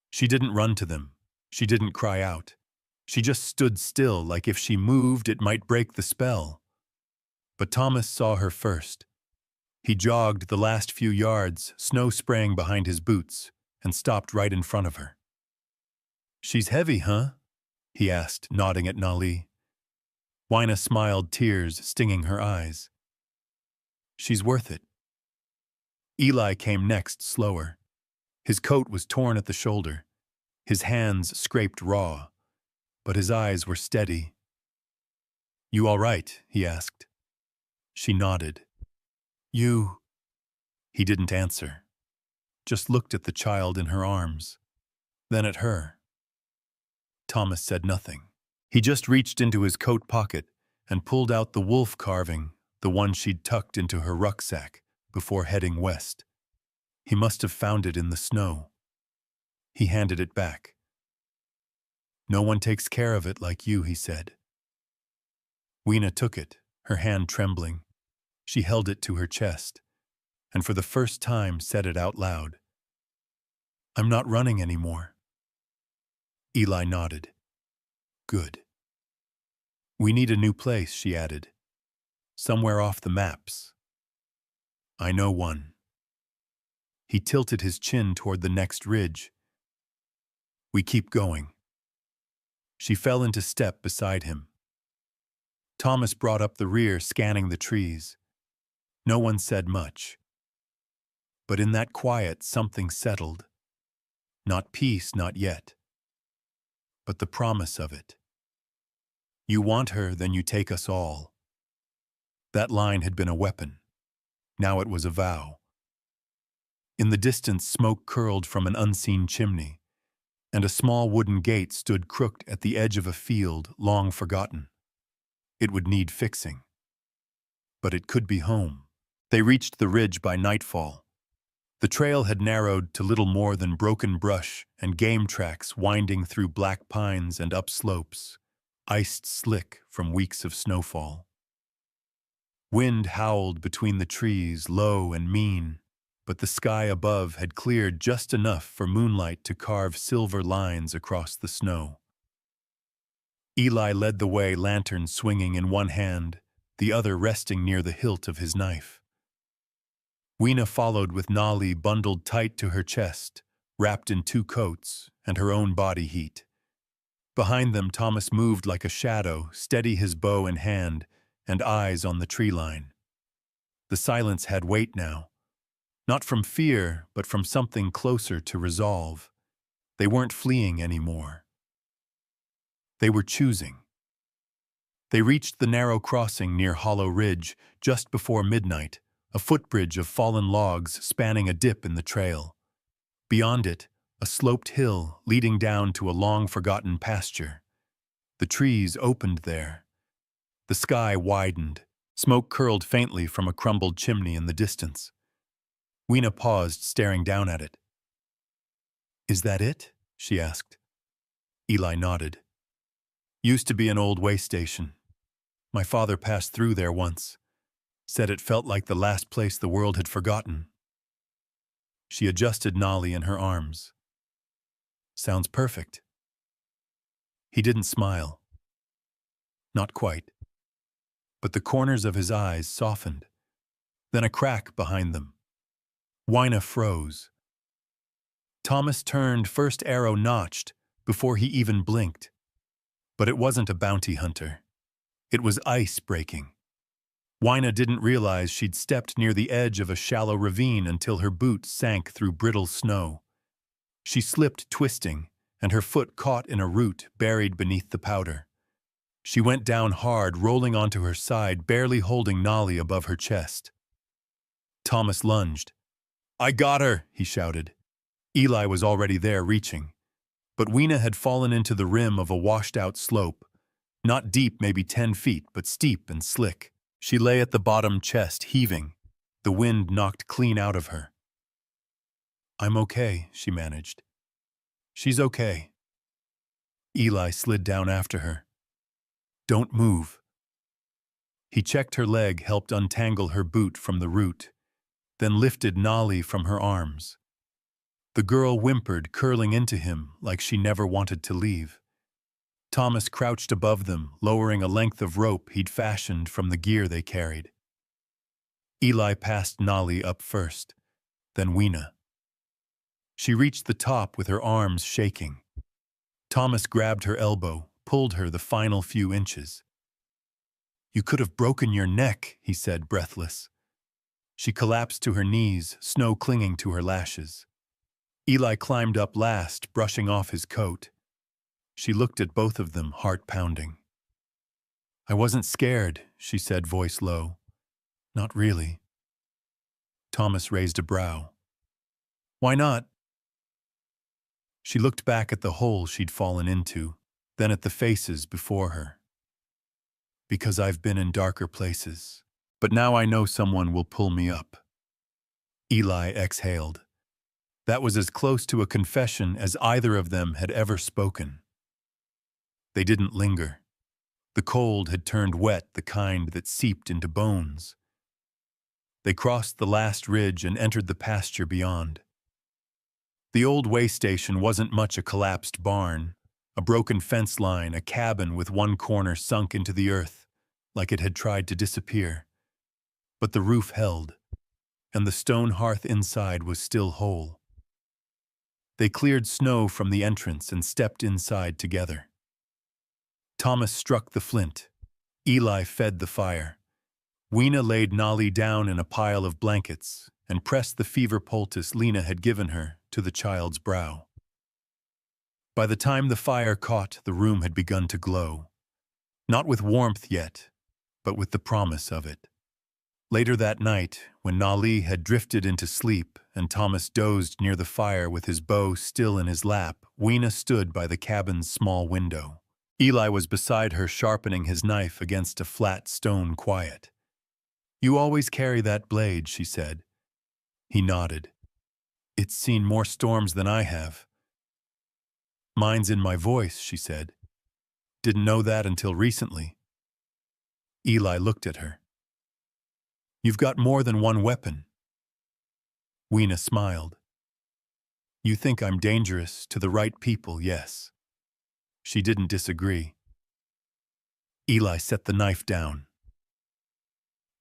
She didn't run to them. She didn't cry out. She just stood still, like if she moved it might break the spell. But Thomas saw her first. He jogged the last few yards, snow spraying behind his boots, and stopped right in front of her. She's heavy, huh? He asked, nodding at Nali. Weena smiled, tears stinging her eyes. She's worth it. Eli came next, slower. His coat was torn at the shoulder. His hands scraped raw, but his eyes were steady. You all right? He asked. She nodded. You... He didn't answer, just looked at the child in her arms, then at her. Thomas said nothing. He just reached into his coat pocket and pulled out the wolf carving, the one she'd tucked into her rucksack, before heading west. He must have found it in the snow. He handed it back. No one takes care of it like you, he said. Weena took it, her hand trembling. She held it to her chest, and for the first time said it out loud. I'm not running anymore. Eli nodded. Good. We need a new place, she added. Somewhere off the maps. I know one. He tilted his chin toward the next ridge. We keep going. She fell into step beside him. Thomas brought up the rear, scanning the trees. No one said much. But in that quiet, something settled. Not peace, not yet. But the promise of it. You want her, then you take us all. That line had been a weapon. Now it was a vow. In the distance, smoke curled from an unseen chimney, and a small wooden gate stood crooked at the edge of a field long forgotten. It would need fixing. But it could be home. They reached the ridge by nightfall. The trail had narrowed to little more than broken brush and game tracks winding through black pines and up slopes, iced slick from weeks of snowfall. Wind howled between the trees, low and mean, but the sky above had cleared just enough for moonlight to carve silver lines across the snow. Eli led the way, lantern swinging in one hand, the other resting near the hilt of his knife. Weena followed with Nolly bundled tight to her chest, wrapped in two coats and her own body heat. Behind them, Thomas moved like a shadow, steady, his bow in hand and eyes on the tree line. The silence had weight now, not from fear, but from something closer to resolve. They weren't fleeing anymore. They were choosing. They reached the narrow crossing near Hollow Ridge just before midnight, a footbridge of fallen logs spanning a dip in the trail. Beyond it, a sloped hill leading down to a long-forgotten pasture. The trees opened there. The sky widened. Smoke curled faintly from a crumbled chimney in the distance. Weena paused, staring down at it. "Is that it?" she asked. Eli nodded. "Used to be an old way station. My father passed through there once. Said it felt like the last place the world had forgotten." She adjusted Nolly in her arms. "Sounds perfect." He didn't smile. Not quite. But the corners of his eyes softened. Then a crack behind them. Weena froze. Thomas turned, first arrow notched, before he even blinked. But it wasn't a bounty hunter. It was ice breaking. Weena didn't realize she'd stepped near the edge of a shallow ravine until her boot sank through brittle snow. She slipped, twisting, and her foot caught in a root buried beneath the powder. She went down hard, rolling onto her side, barely holding Nolly above her chest. Thomas lunged. "I got her!" he shouted. Eli was already there, reaching. But Weena had fallen into the rim of a washed-out slope. Not deep, maybe 10 feet, but steep and slick. She lay at the bottom, chest heaving. The wind knocked clean out of her. "I'm okay," she managed. "She's okay." Eli slid down after her. "Don't move." He checked her leg, helped untangle her boot from the root, then lifted Nolly from her arms. The girl whimpered, curling into him like she never wanted to leave. Thomas crouched above them, lowering a length of rope he'd fashioned from the gear they carried. Eli passed Nolly up first, then Weena. She reached the top with her arms shaking. Thomas grabbed her elbow, pulled her the final few inches. "You could have broken your neck," he said, breathless. She collapsed to her knees, snow clinging to her lashes. Eli climbed up last, brushing off his coat. She looked at both of them, heart pounding. "I wasn't scared," she said, voice low. "Not really." Thomas raised a brow. "Why not?" She looked back at the hole she'd fallen into, then at the faces before her. "Because I've been in darker places. But now I know someone will pull me up." Eli exhaled. That was as close to a confession as either of them had ever spoken. They didn't linger. The cold had turned wet, the kind that seeped into bones. They crossed the last ridge and entered the pasture beyond. The old way station wasn't much a collapsed barn, a broken fence line, a cabin with one corner sunk into the earth, like it had tried to disappear. But the roof held, and the stone hearth inside was still whole. They cleared snow from the entrance and stepped inside together. Thomas struck the flint. Eli fed the fire. Weena laid Nolly down in a pile of blankets and pressed the fever poultice Lena had given her to the child's brow. By the time the fire caught, the room had begun to glow. Not with warmth yet, but with the promise of it. Later that night, when Nolly had drifted into sleep and Thomas dozed near the fire with his bow still in his lap, Weena stood by the cabin's small window. Eli was beside her, sharpening his knife against a flat stone quiet. "You always carry that blade," she said. He nodded. "It's seen more storms than I have." "Mine's in my voice," she said. "Didn't know that until recently." Eli looked at her. "You've got more than one weapon." Weena smiled. "You think I'm dangerous to the right people, yes." She didn't disagree. Eli set the knife down.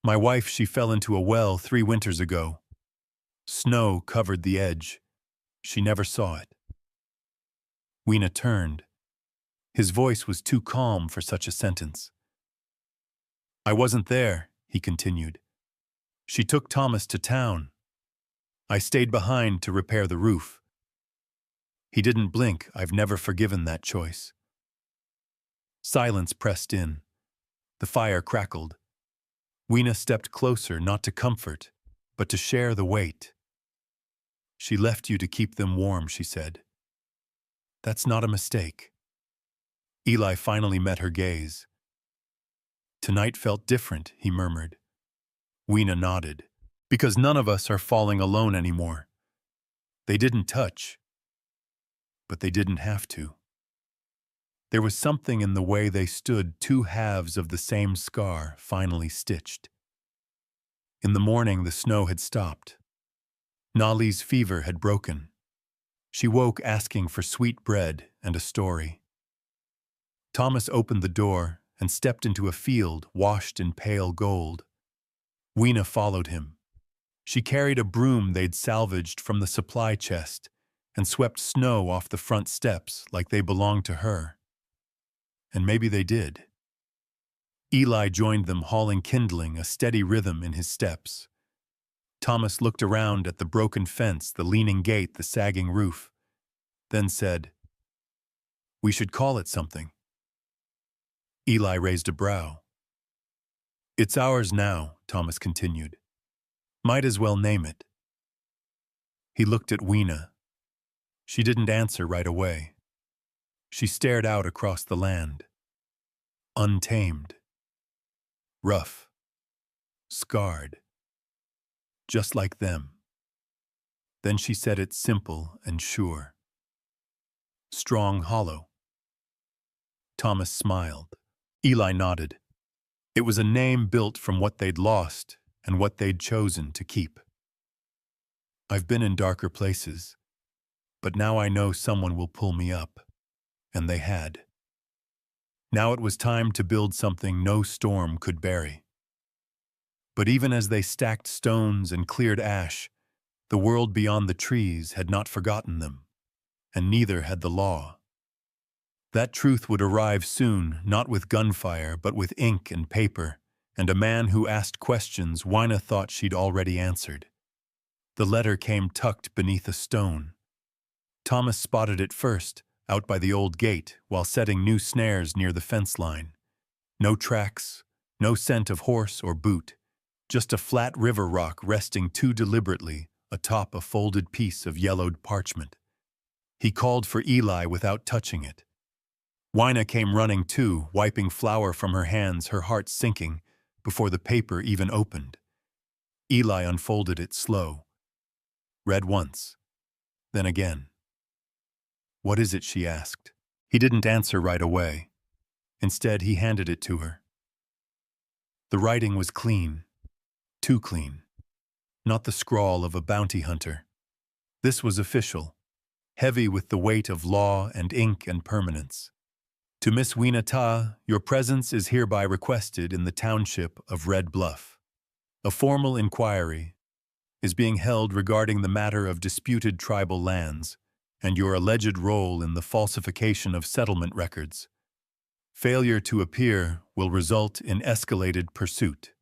"My wife, she fell into a well 3 winters ago. Snow covered the edge. She never saw it." Weena turned. His voice was too calm for such a sentence. "I wasn't there," he continued. "She took Thomas to town. I stayed behind to repair the roof." He didn't blink. I've never forgiven that choice. Silence pressed in. The fire crackled. Weena stepped closer, not to comfort, but to share the weight. She left you to keep them warm, she said. That's not a mistake. Eli finally met her gaze. Tonight felt different, he murmured. Weena nodded. Because none of us are falling alone anymore. They didn't touch, but they didn't have to. There was something in the way they stood, two halves of the same scar, finally stitched. In the morning, the snow had stopped. Nolly's fever had broken. She woke asking for sweet bread and a story. Thomas opened the door and stepped into a field washed in pale gold. Weena followed him. She carried a broom they'd salvaged from the supply chest and swept snow off the front steps like they belonged to her. And maybe they did. Eli joined them, hauling kindling, a steady rhythm in his steps. Thomas looked around at the broken fence, the leaning gate, the sagging roof, then said, "We should call it something." Eli raised a brow. "It's ours now," Thomas continued. "Might as well name it." He looked at Weena. She didn't answer right away. She stared out across the land. Untamed. Rough. Scarred. Just like them. Then she said it simple and sure. Strong Hollow. Thomas smiled. Eli nodded. It was a name built from what they'd lost and what they'd chosen to keep. I've been in darker places, but now I know someone will pull me up. And they had. Now it was time to build something no storm could bury. But even as they stacked stones and cleared ash, the world beyond the trees had not forgotten them, and neither had the law. That truth would arrive soon, not with gunfire, but with ink and paper, and a man who asked questions Weena thought she'd already answered. The letter came tucked beneath a stone. Thomas spotted it first, out by the old gate, while setting new snares near the fence line. No tracks, no scent of horse or boot, just a flat river rock resting too deliberately atop a folded piece of yellowed parchment. He called for Eli without touching it. Weena came running too, wiping flour from her hands, her heart sinking, before the paper even opened. Eli unfolded it slow. Read once, then again. "What is it?" she asked. He didn't answer right away. Instead, he handed it to her. The writing was clean. Too clean. Not the scrawl of a bounty hunter. This was official, heavy with the weight of law and ink and permanence. To Miss Weena Ta, your presence is hereby requested in the township of Red Bluff. A formal inquiry is being held regarding the matter of disputed tribal lands and your alleged role in the falsification of settlement records. Failure to appear will result in escalated pursuit.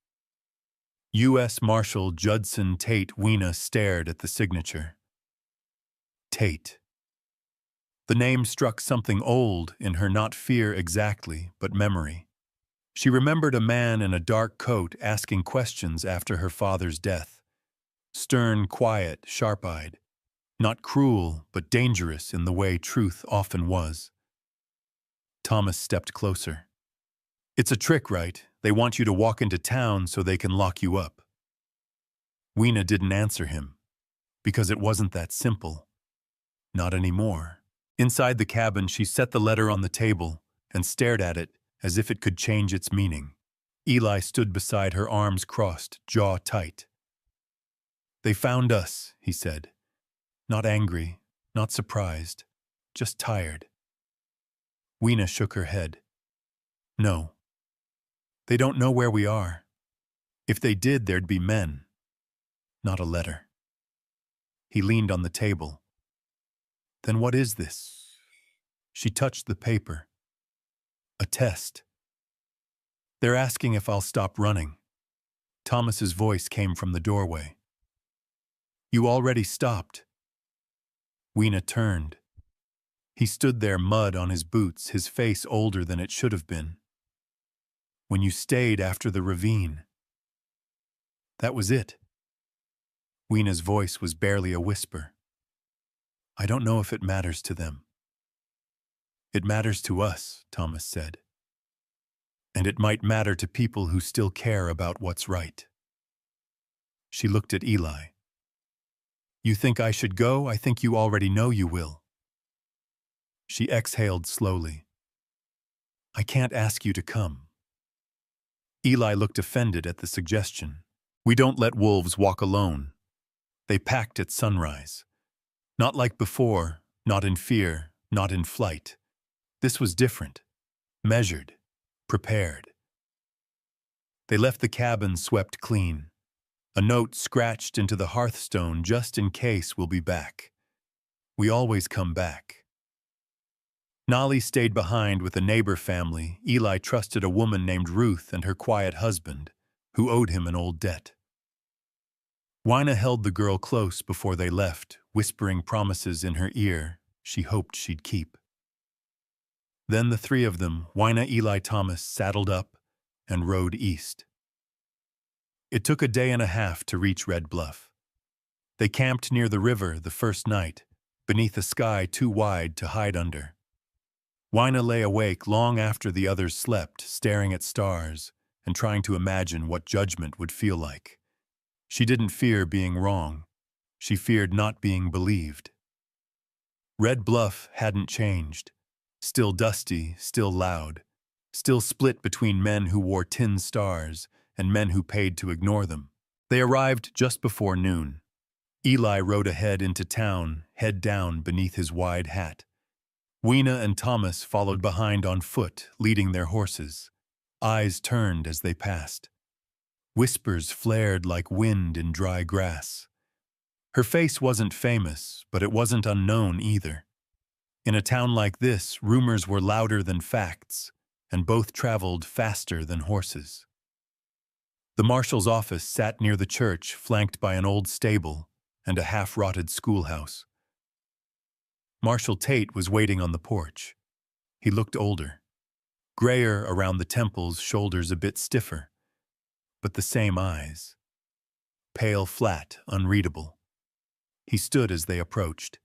U.S. Marshal Judson Tate. Weena stared at the signature. Tate. The name struck something old in her, not fear exactly, but memory. She remembered a man in a dark coat asking questions after her father's death. Stern, quiet, sharp-eyed. Not cruel, but dangerous in the way truth often was. Thomas stepped closer. "It's a trick, right? They want you to walk into town so they can lock you up." Weena didn't answer him, because it wasn't that simple. Not anymore. Inside the cabin, she set the letter on the table and stared at it as if it could change its meaning. Eli stood beside her, arms crossed, jaw tight. "They found us," he said. Not angry, not surprised, just tired. Weena shook her head. "No. They don't know where we are. If they did, there'd be men, not a letter." He leaned on the table. "Then what is this?" She touched the paper. "A test. They're asking if I'll stop running." Thomas's voice came from the doorway. "You already stopped." Weena turned. He stood there, mud on his boots, his face older than it should have been. "When you stayed after the ravine." That was it. Weena's voice was barely a whisper. I don't know if it matters to them. It matters to us, Thomas said. And it might matter to people who still care about what's right. She looked at Eli. You think I should go? I think you already know you will. She exhaled slowly. I can't ask you to come. Eli looked offended at the suggestion. We don't let wolves walk alone. They packed at sunrise. Not like before, not in fear, not in flight. This was different, measured, prepared. They left the cabin swept clean. A note scratched into the hearthstone just in case we'll be back. We always come back. Nolly stayed behind with a neighbor family. Eli trusted a woman named Ruth and her quiet husband, who owed him an old debt. Weena held the girl close before they left, whispering promises in her ear she hoped she'd keep. Then the three of them, Weena, Eli, Thomas, saddled up and rode east. It took a day and a half to reach Red Bluff. They camped near the river the first night, beneath a sky too wide to hide under. Weena lay awake long after the others slept, staring at stars and trying to imagine what judgment would feel like. She didn't fear being wrong. She feared not being believed. Red Bluff hadn't changed. Still dusty, still loud, still split between men who wore tin stars and men who paid to ignore them. They arrived just before noon. Eli rode ahead into town, head down beneath his wide hat. Weena and Thomas followed behind on foot, leading their horses. Eyes turned as they passed. Whispers flared like wind in dry grass. Her face wasn't famous, but it wasn't unknown either. In a town like this, rumors were louder than facts, and both traveled faster than horses. The marshal's office sat near the church, flanked by an old stable and a half-rotted schoolhouse. Marshal Tate was waiting on the porch. He looked older, grayer around the temples, shoulders a bit stiffer, but the same eyes. Pale, flat, unreadable. He stood as they approached.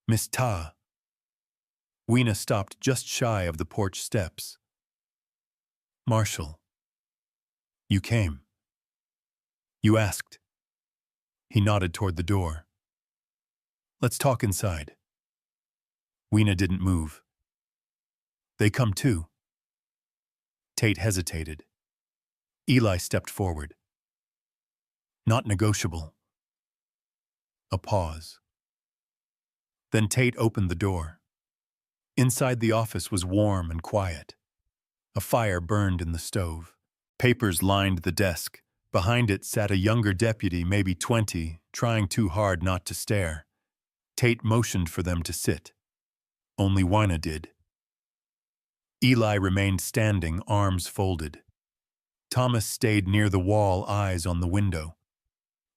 Miss Ta. Weena stopped just shy of the porch steps. Marshal. You came. You asked. He nodded toward the door. Let's talk inside. Weena didn't move. They come too. Tate hesitated. Eli stepped forward. Not negotiable. A pause. Then Tate opened the door. Inside the office was warm and quiet. A fire burned in the stove. Papers lined the desk. Behind it sat a younger deputy, maybe 20, trying too hard not to stare. Tate motioned for them to sit. Only Weena did. Eli remained standing, arms folded. Thomas stayed near the wall, eyes on the window.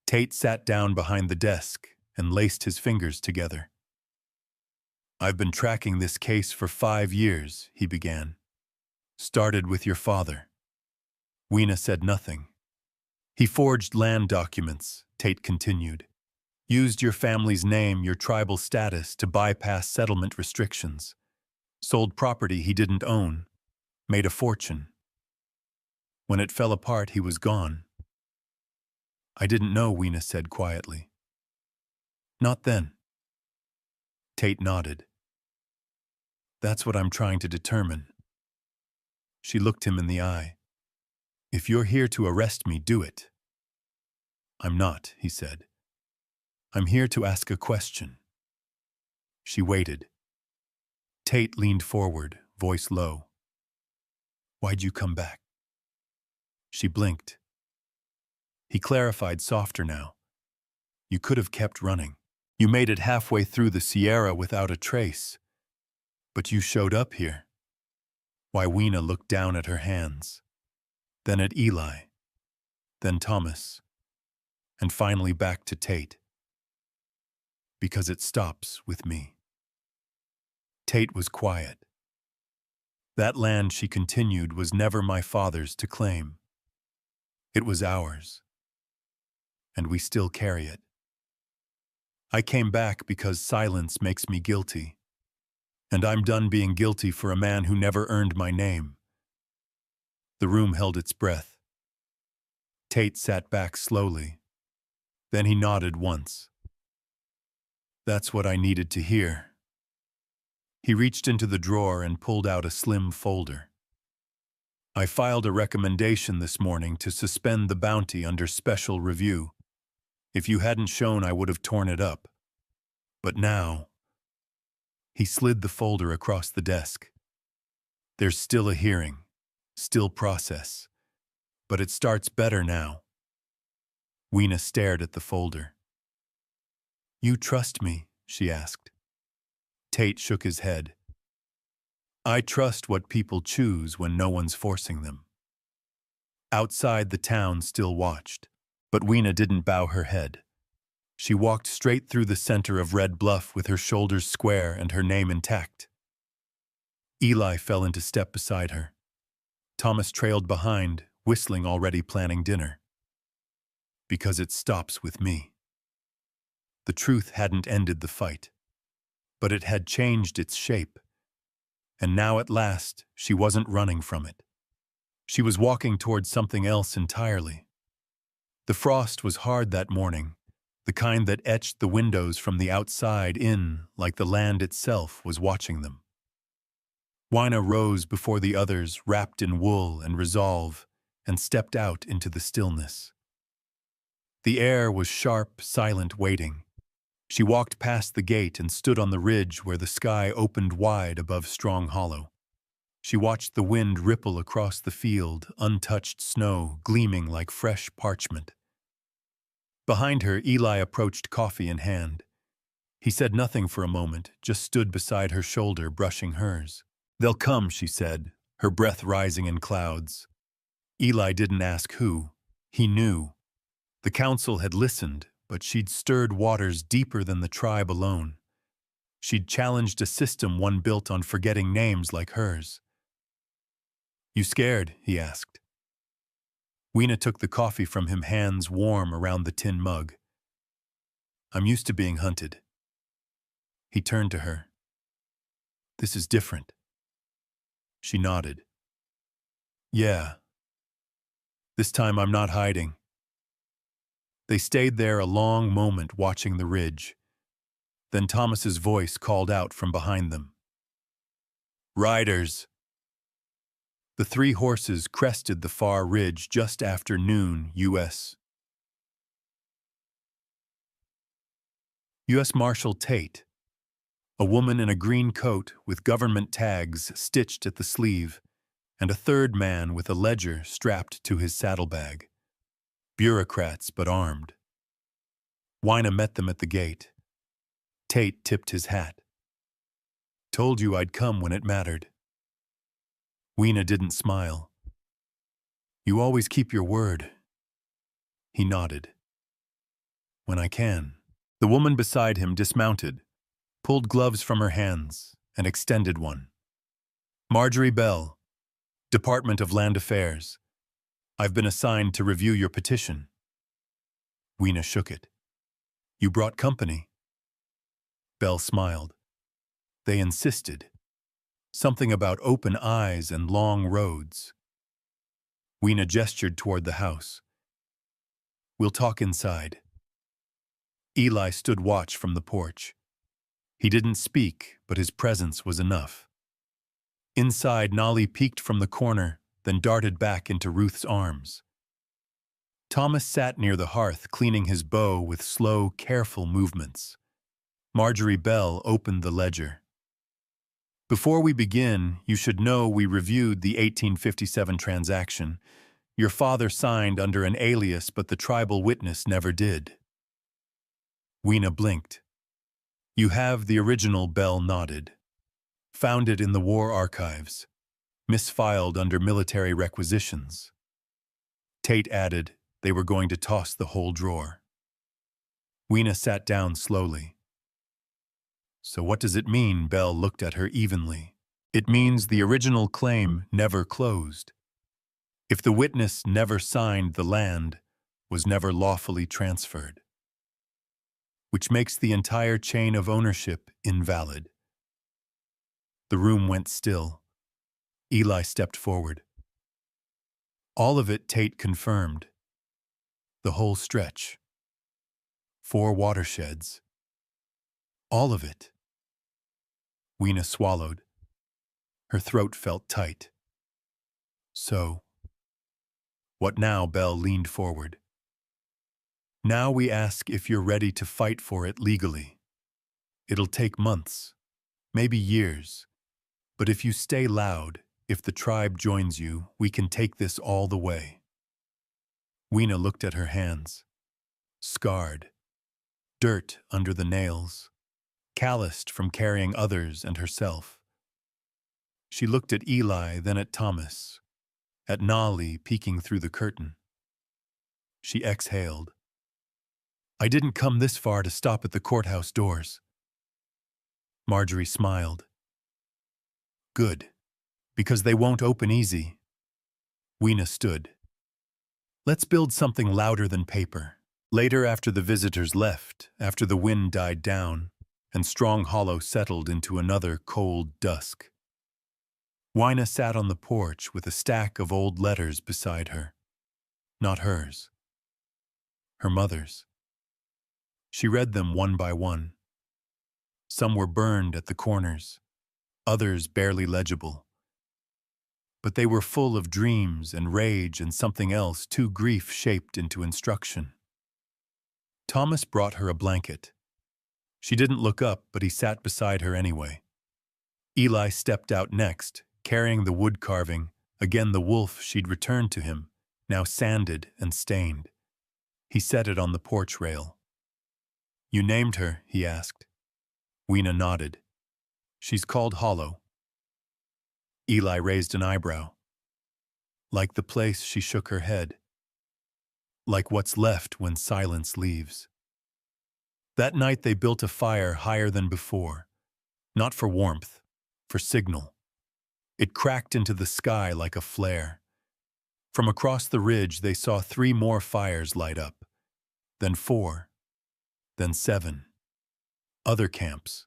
Tate sat down behind the desk and laced his fingers together. I've been tracking this case for 5 years, he began. Started with your father. Weena said nothing. He forged land documents, Tate continued. Used your family's name, your tribal status, to bypass settlement restrictions. Sold property he didn't own. Made a fortune. When it fell apart, he was gone. I didn't know, Weena said quietly. Not then. Tate nodded. That's what I'm trying to determine. She looked him in the eye. If you're here to arrest me, do it. I'm not, he said. I'm here to ask a question. She waited. Tate leaned forward, voice low. Why'd you come back? She blinked. He clarified softer now. You could have kept running. You made it halfway through the Sierra without a trace. But you showed up here. Why, Weena looked down at her hands. Then at Eli. Then Thomas. And finally back to Tate. Because it stops with me. Tate was quiet. That land, she continued, was never my father's to claim. It was ours. and we still carry it. I came back because silence makes me guilty, and I'm done being guilty for a man who never earned my name. The room held its breath. Tate sat back slowly. Then he nodded once. That's what I needed to hear. He reached into the drawer and pulled out a slim folder. I filed a recommendation this morning to suspend the bounty under special review. If you hadn't shown, I would have torn it up. But now... He slid the folder across the desk. There's still a hearing, still process. But it starts better now. Weena stared at the folder. You trust me? She asked. Tate shook his head. I trust what people choose when no one's forcing them. Outside, the town still watched, but Weena didn't bow her head. She walked straight through the center of Red Bluff with her shoulders square and her name intact. Eli fell into step beside her. Thomas trailed behind, whistling, already planning dinner. Because it stops with me. The truth hadn't ended the fight, but it had changed its shape. And now at last, she wasn't running from it. She was walking towards something else entirely. The frost was hard that morning, the kind that etched the windows from the outside in like the land itself was watching them. Weena rose before the others, wrapped in wool and resolve, and stepped out into the stillness. The air was sharp, silent waiting. She walked past the gate and stood on the ridge where the sky opened wide above Strong Hollow. She watched the wind ripple across the field, untouched snow gleaming like fresh parchment. Behind her, Eli approached, coffee in hand. He said nothing for a moment, just stood beside her shoulder, brushing hers. They'll come, she said, her breath rising in clouds. Eli didn't ask who. He knew. The council had listened, but she'd stirred waters deeper than the tribe alone. She'd challenged a system one built on forgetting names like hers. You scared? He asked. Weena took the coffee from him, hands warm around the tin mug. I'm used to being hunted. He turned to her. This is different. She nodded. Yeah. This time I'm not hiding. They stayed there a long moment watching the ridge. Then Thomas's voice called out from behind them. Riders! The 3 horses crested the far ridge just after noon, U.S. U.S. Marshal Tate, a woman in a green coat with government tags stitched at the sleeve, and a third man with a ledger strapped to his saddlebag. Bureaucrats, but armed. Weena met them at the gate. Tate tipped his hat. Told you I'd come when it mattered. Weena didn't smile. You always keep your word. He nodded. When I can. The woman beside him dismounted, pulled gloves from her hands, and extended one. Marjorie Bell, Department of Land Affairs. I've been assigned to review your petition. Weena shook it. You brought company. Bell smiled. They insisted. Something about open eyes and long roads. Weena gestured toward the house. We'll talk inside. Eli stood watch from the porch. He didn't speak, but his presence was enough. Inside, Nolly peeked from the corner, then darted back into Ruth's arms. Thomas sat near the hearth, cleaning his bow with slow, careful movements. Marjorie Bell opened the ledger. Before we begin, you should know we reviewed the 1857 transaction. Your father signed under an alias, but the tribal witness never did. Weena blinked. You have the original. Bell nodded. Found it in the war archives. Misfiled under military requisitions. Tate added they were going to toss the whole drawer. Weena sat down slowly. So what does it mean? Bell looked at her evenly. It means the original claim never closed. If the witness never signed the land, was never lawfully transferred, which makes the entire chain of ownership invalid. The room went still. Eli stepped forward. All of it, Tate confirmed. The whole stretch. 4 watersheds. All of it. Weena swallowed. Her throat felt tight. So, what now? Belle leaned forward. Now we ask if you're ready to fight for it legally. It'll take months, maybe years, but if you stay loud, if the tribe joins you, we can take this all the way. Weena looked at her hands. Scarred. Dirt under the nails. Calloused from carrying others and herself. She looked at Eli, then at Thomas, at Nolly peeking through the curtain. She exhaled. I didn't come this far to stop at the courthouse doors. Marjorie smiled. Good, because they won't open easy. Weena stood. Let's build something louder than paper. Later, after the visitors left, after the wind died down, and Strong Hollow settled into another cold dusk, Weena sat on the porch with a stack of old letters beside her. Not hers. Her mother's. She read them one by one. Some were burned at the corners, others barely legible. But they were full of dreams and rage and something else too grief-shaped into instruction. Thomas brought her a blanket. She didn't look up, but he sat beside her anyway. Eli stepped out next, carrying the wood carving, again the wolf she'd returned to him, now sanded and stained. He set it on the porch rail. You named her, he asked. Weena nodded. She's called Hollow. Eli raised an eyebrow. Like the place, she shook her head. Like what's left when silence leaves. That night they built a fire higher than before, not for warmth, for signal. It cracked into the sky like a flare. From across the ridge they saw 3 more fires light up, then 4, then 7. Other camps,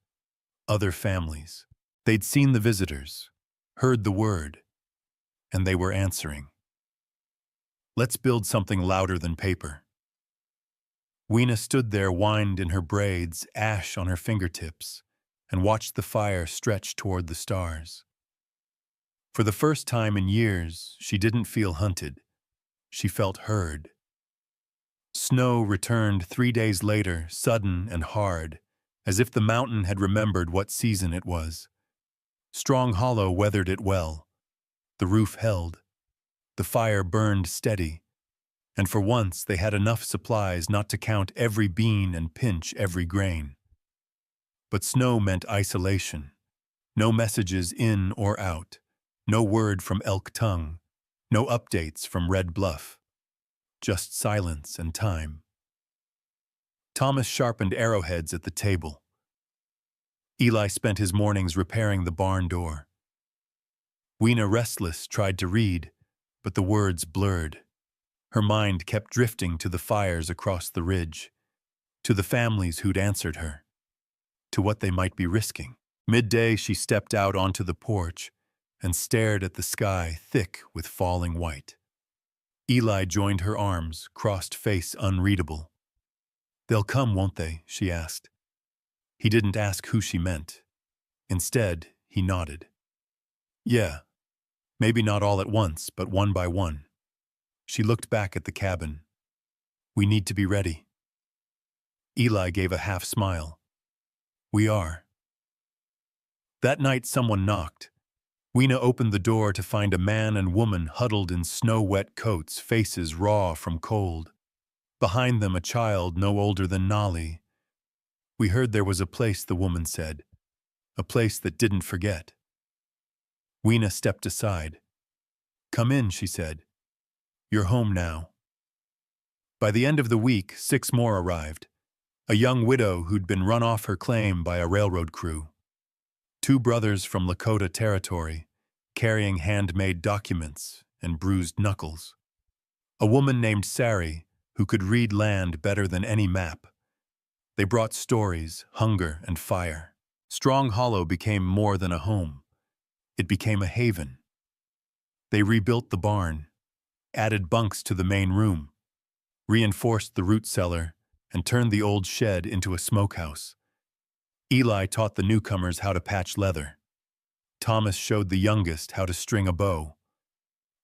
other families. They'd seen the visitors, heard the word, and they were answering. Let's build something louder than paper. Weena stood there, wind in her braids, ash on her fingertips, and watched the fire stretch toward the stars. For the first time in years, she didn't feel hunted. She felt heard. Snow returned 3 days later, sudden and hard, as if the mountain had remembered what season it was. Strong Hollow weathered it well. The roof held. The fire burned steady. And for once they had enough supplies not to count every bean and pinch every grain. But snow meant isolation. No messages in or out. No word from Elk Tongue. No updates from Red Bluff. Just silence and time. Thomas sharpened arrowheads at the table. Eli spent his mornings repairing the barn door. Weena, restless, tried to read, but the words blurred. Her mind kept drifting to the fires across the ridge, to the families who'd answered her, to what they might be risking. Midday, she stepped out onto the porch and stared at the sky thick with falling white. Eli joined her arms, crossed face unreadable. They'll come, won't they? She asked. He didn't ask who she meant. Instead, he nodded. Yeah, maybe not all at once, but one by one. She looked back at the cabin. We need to be ready. Eli gave a half smile. We are. That night someone knocked. Weena opened the door to find a man and woman huddled in snow-wet coats, faces raw from cold. Behind them a child no older than Nolly. We heard there was a place, the woman said. A place that didn't forget. Weena stepped aside. Come in, she said. You're home now. By the end of the week, 6 more arrived. A young widow who'd been run off her claim by a railroad crew. 2 brothers from Lakota Territory, carrying handmade documents and bruised knuckles. A woman named Sari, who could read land better than any map. They brought stories, hunger, and fire. Strong Hollow became more than a home. It became a haven. They rebuilt the barn, added bunks to the main room, reinforced the root cellar, and turned the old shed into a smokehouse. Eli taught the newcomers how to patch leather. Thomas showed the youngest how to string a bow.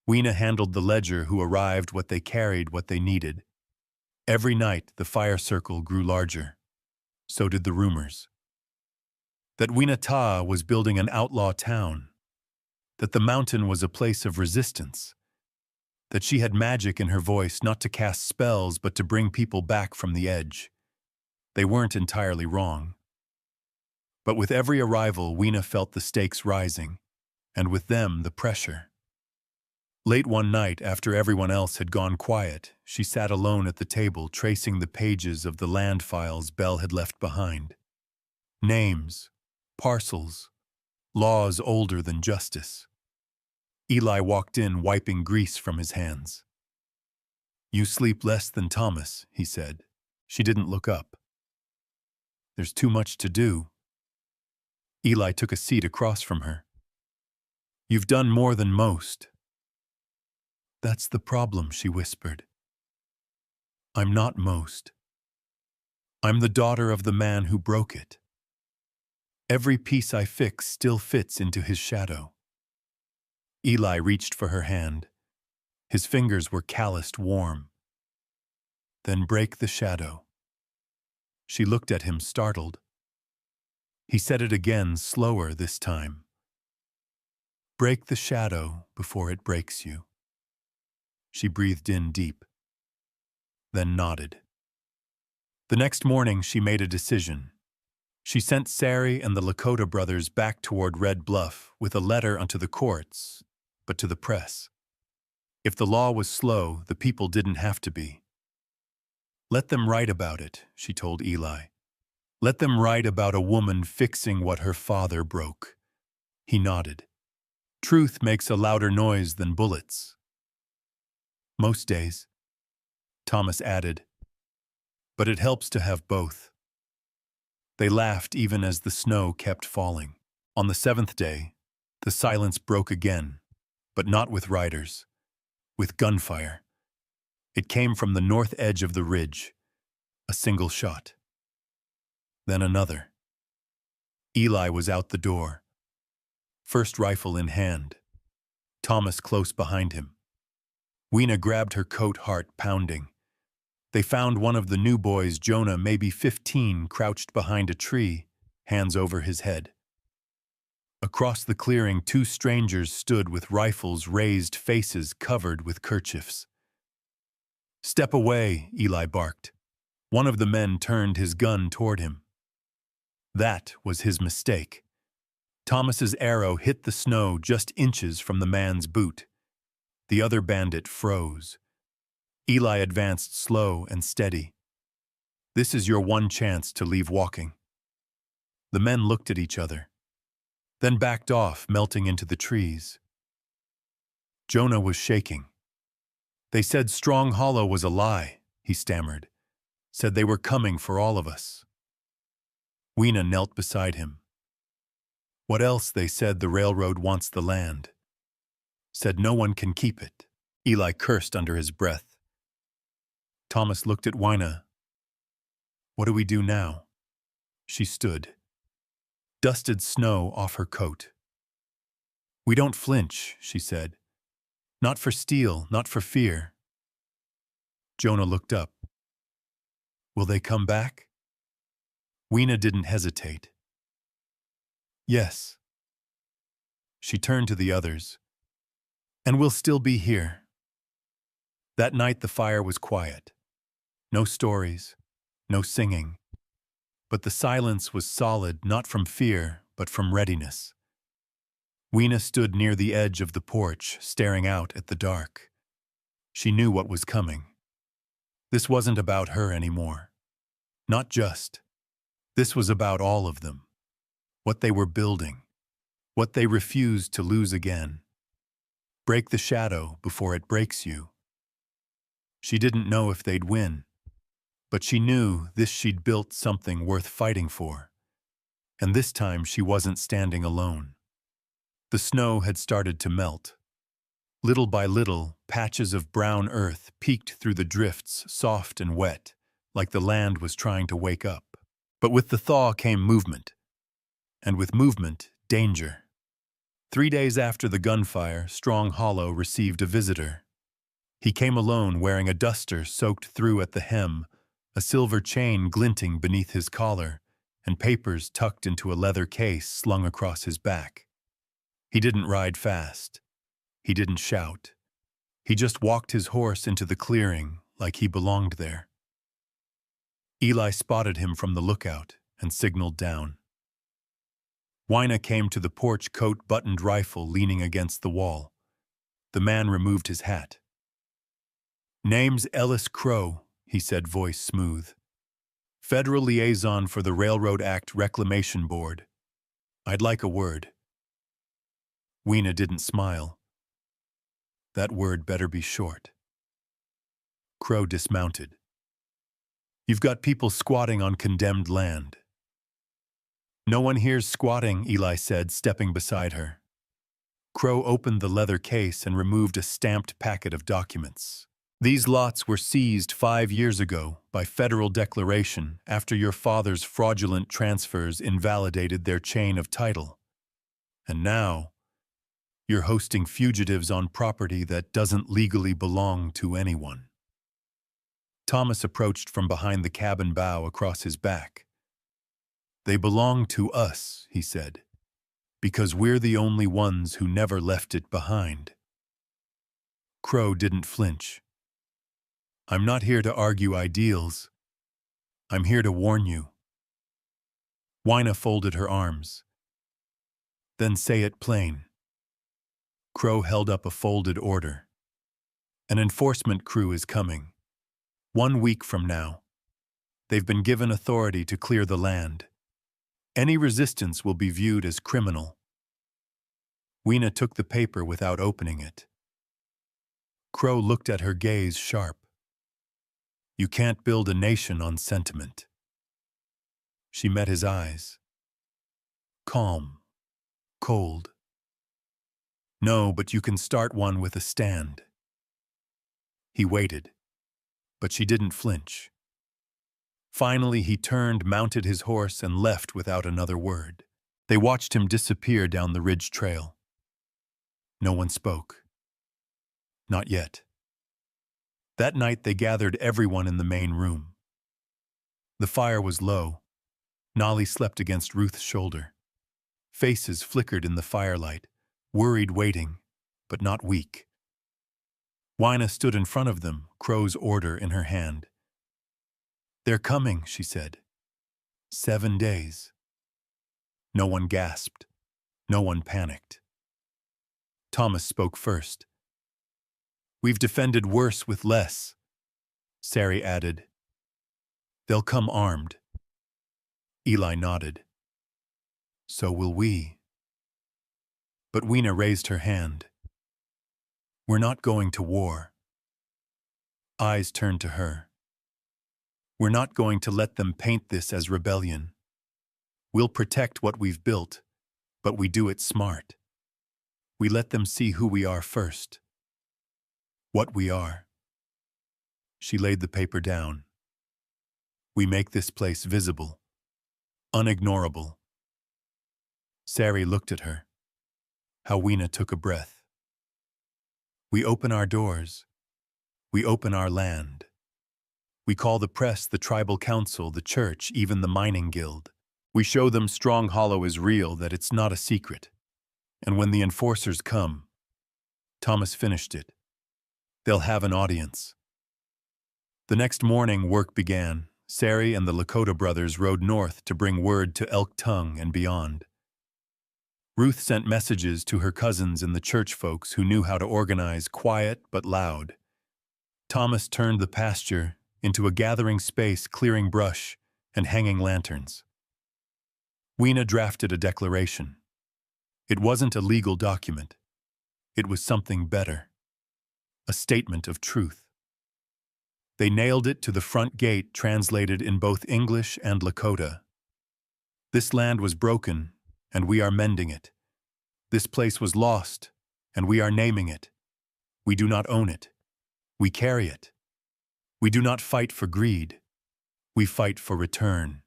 Weena handled the ledger who arrived what they carried, what they needed. Every night the fire circle grew larger. So did the rumors. That Weena Ta was building an outlaw town. That the mountain was a place of resistance. That she had magic in her voice, not to cast spells, but to bring people back from the edge. They weren't entirely wrong. But with every arrival, Weena felt the stakes rising, and with them the pressure. Late one night, after everyone else had gone quiet, she sat alone at the table tracing the pages of the land files Belle had left behind. Names, parcels, laws older than justice. Eli walked in, wiping grease from his hands. "You sleep less than Thomas," he said. She didn't look up. "There's too much to do." Eli took a seat across from her. "You've done more than most." "That's the problem," she whispered. "I'm not most. I'm the daughter of the man who broke it. Every piece I fix still fits into his shadow." Eli reached for her hand. His fingers were calloused warm. "Then break the shadow." She looked at him, startled. He said it again, slower this time. "Break the shadow before it breaks you." She breathed in deep, then nodded. The next morning she made a decision. She sent Sari and the Lakota brothers back toward Red Bluff with a letter unto the courts, but to the press. If the law was slow, the people didn't have to be. "Let them write about it," she told Eli. "Let them write about a woman fixing what her father broke." He nodded. "Truth makes a louder noise than bullets." "Most days," Thomas added. "But it helps to have both." They laughed even as the snow kept falling. On the 7th day, the silence broke again, but not with riders, with gunfire. It came from the north edge of the ridge, a single shot. Then another. Eli was out the door, first rifle in hand, Thomas close behind him. Weena grabbed her coat, heart pounding. They found one of the new boys, Jonah, maybe 15, crouched behind a tree, hands over his head. Across the clearing, two strangers stood with rifles raised, faces covered with kerchiefs. "Step away," Eli barked. One of the men turned his gun toward him. That was his mistake. Thomas's arrow hit the snow just inches from the man's boot. The other bandit froze. Eli advanced slow and steady. "This is your one chance to leave walking." The men looked at each other, then backed off, melting into the trees. Jonah was shaking. "They said Strong Hollow was a lie," he stammered. "Said they were coming for all of us." Weena knelt beside him. "What else? They said the railroad wants the land. Said no one can keep it." Eli cursed under his breath. Thomas looked at Weena. "What do we do now?" She stood, dusted snow off her coat. "We don't flinch," she said. "Not for steel, not for fear." Jonah looked up. "Will they come back?" Weena didn't hesitate. "Yes." She turned to the others. "And we'll still be here." That night the fire was quiet. No stories, no singing. But the silence was solid, not from fear, but from readiness. Weena stood near the edge of the porch, staring out at the dark. She knew what was coming. This wasn't about her anymore. Not just. This was about all of them. What they were building. What they refused to lose again. Break the shadow before it breaks you. She didn't know if they'd win, but she knew she'd built something worth fighting for. And this time she wasn't standing alone. The snow had started to melt. Little by little, patches of brown earth peeked through the drifts, soft and wet, like the land was trying to wake up. But with the thaw came movement, and with movement, danger. 3 days after the gunfire, Strong Hollow received a visitor. He came alone, wearing a duster soaked through at the hem, a silver chain glinting beneath his collar, and papers tucked into a leather case slung across his back. He didn't ride fast. He didn't shout. He just walked his horse into the clearing like he belonged there. Eli spotted him from the lookout and signaled down. Wina came to the porch, coat-buttoned rifle leaning against the wall. The man removed his hat. "Name's Ellis Crow," he said, voice smooth. "Federal Liaison for the Railroad Act Reclamation Board. I'd like a word." Wina didn't smile. That word better be short. Crow dismounted. "You've got people squatting on condemned land." "No one here's squatting," Eli said, stepping beside her. Crow opened the leather case and removed a stamped packet of documents. "These lots were seized 5 years ago by federal declaration after your father's fraudulent transfers invalidated their chain of title. And now, you're hosting fugitives on property that doesn't legally belong to anyone." Thomas approached from behind the cabin bow across his back. "They belong to us," he said, "because we're the only ones who never left it behind." Crow didn't flinch. "I'm not here to argue ideals. I'm here to warn you." Wina folded her arms. "Then say it plain." Crow held up a folded order. "An enforcement crew is coming. 1 week from now. They've been given authority to clear the land. Any resistance will be viewed as criminal." Wina took the paper without opening it. Crow looked at her, gaze sharp. "You can't build a nation on sentiment." She met his eyes. Calm. Cold. "No, but you can start one with a stand." He waited, but she didn't flinch. Finally, he turned, mounted his horse, and left without another word. They watched him disappear down the ridge trail. No one spoke. Not yet. That night they gathered everyone in the main room. The fire was low. Nolly slept against Ruth's shoulder. Faces flickered in the firelight, worried, waiting, but not weak. Wina stood in front of them, Crow's order in her hand. "They're coming," she said. 7 days. No one gasped. No one panicked. Thomas spoke first. "We've defended worse with less," Sari added. "They'll come armed." Eli nodded. "So will we." But Wina raised her hand. "We're not going to war." Eyes turned to her. "We're not going to let them paint this as rebellion. We'll protect what we've built, but we do it smart. We let them see who we are first. What we are." She laid the paper down. "We make this place visible, unignorable." Sari looked at her. Wina took a breath. "We open our doors. We open our land. We call the press, the tribal council, the church, even the mining guild. We show them Strong Hollow is real, that it's not a secret. And when the enforcers come," Thomas finished it, "they'll have an audience." The next morning, work began. Sari and the Lakota brothers rode north to bring word to Elk Tongue and beyond. Ruth sent messages to her cousins and the church folks who knew how to organize, quiet but loud. Thomas turned the pasture into a gathering space, clearing brush and hanging lanterns. Wina drafted a declaration. It wasn't a legal document. It was something better. A statement of truth. They nailed it to the front gate, translated in both English and Lakota. This land was broken, and we are mending it. This place was lost, and we are naming it. We do not own it. We carry it. We do not fight for greed. We fight for return.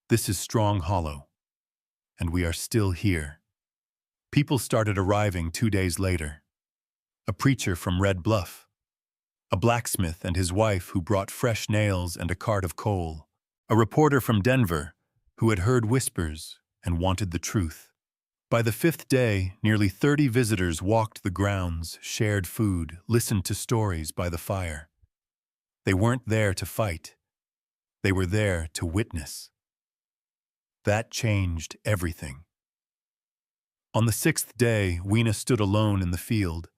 This is Strong Hollow, and we are still here. People started arriving 2 days later. A preacher from Red Bluff, a blacksmith and his wife who brought fresh nails and a cart of coal, a reporter from Denver who had heard whispers and wanted the truth. By the 5th day, nearly 30 visitors walked the grounds, shared food, listened to stories by the fire. They weren't there to fight. They were there to witness. That changed everything. On the 6th day, Weena stood alone in the field.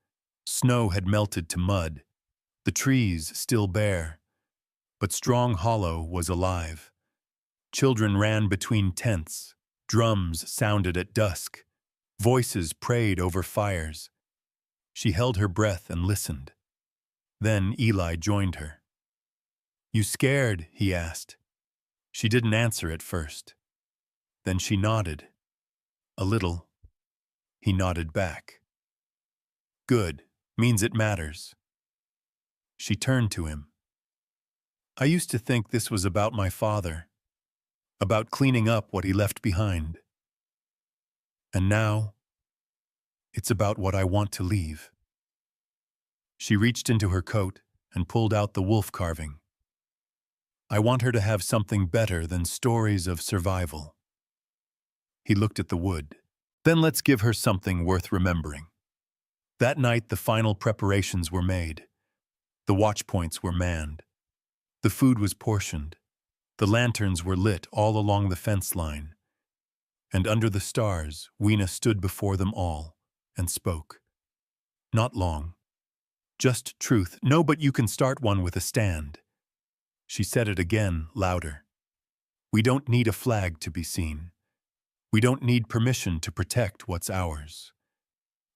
Snow had melted to mud, the trees still bare, but Strong Hollow was alive. Children ran between tents, drums sounded at dusk, voices prayed over fires. She held her breath and listened. Then Eli joined her. "You scared?" he asked. She didn't answer at first. Then she nodded. "A little." He nodded back. "Good. Means it matters." She turned to him. "I used to think this was about my father, about cleaning up what he left behind. And now, it's about what I want to leave." She reached into her coat and pulled out the wolf carving. "I want her to have something better than stories of survival." He looked at the wood. "Then let's give her something worth remembering." That night, the final preparations were made. The watchpoints were manned. The food was portioned. The lanterns were lit all along the fence line. And under the stars, Weena stood before them all and spoke. Not long. Just truth. "No, but you can start one with a stand." She said it again, louder. "We don't need a flag to be seen. We don't need permission to protect what's ours.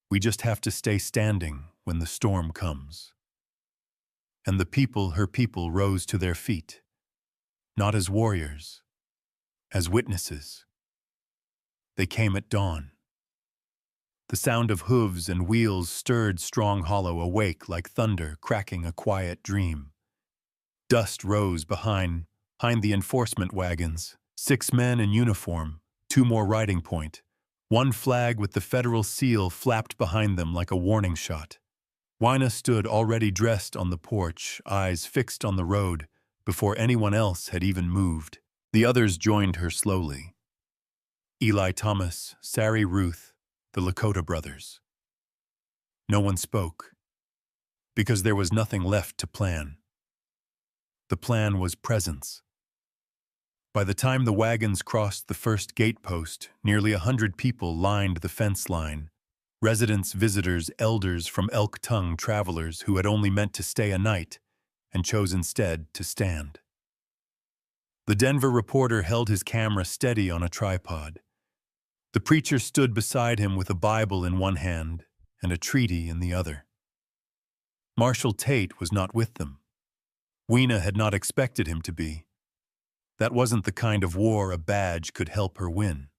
We just have to stay standing when the storm comes." And the people, her people, rose to their feet, not as warriors, as witnesses. They came at dawn. The sound of hooves and wheels stirred Strong Hollow awake like thunder cracking a quiet dream. Dust rose behind the enforcement wagons, 6 men in uniform, 2 more riding point. One flag with the federal seal flapped behind them like a warning shot. Weena stood already dressed on the porch, eyes fixed on the road, before anyone else had even moved. The others joined her slowly. Eli Thomas, Sari Ruth, the Lakota brothers. No one spoke, because there was nothing left to plan. The plan was presence. By the time the wagons crossed the first gate post, nearly 100 people lined the fence line. Residents, visitors, elders from Elk Tongue, travelers who had only meant to stay a night and chose instead to stand. The Denver reporter held his camera steady on a tripod. The preacher stood beside him with a Bible in one hand and a treaty in the other. Marshal Tate was not with them. Weena had not expected him to be. That wasn't the kind of war a badge could help her win.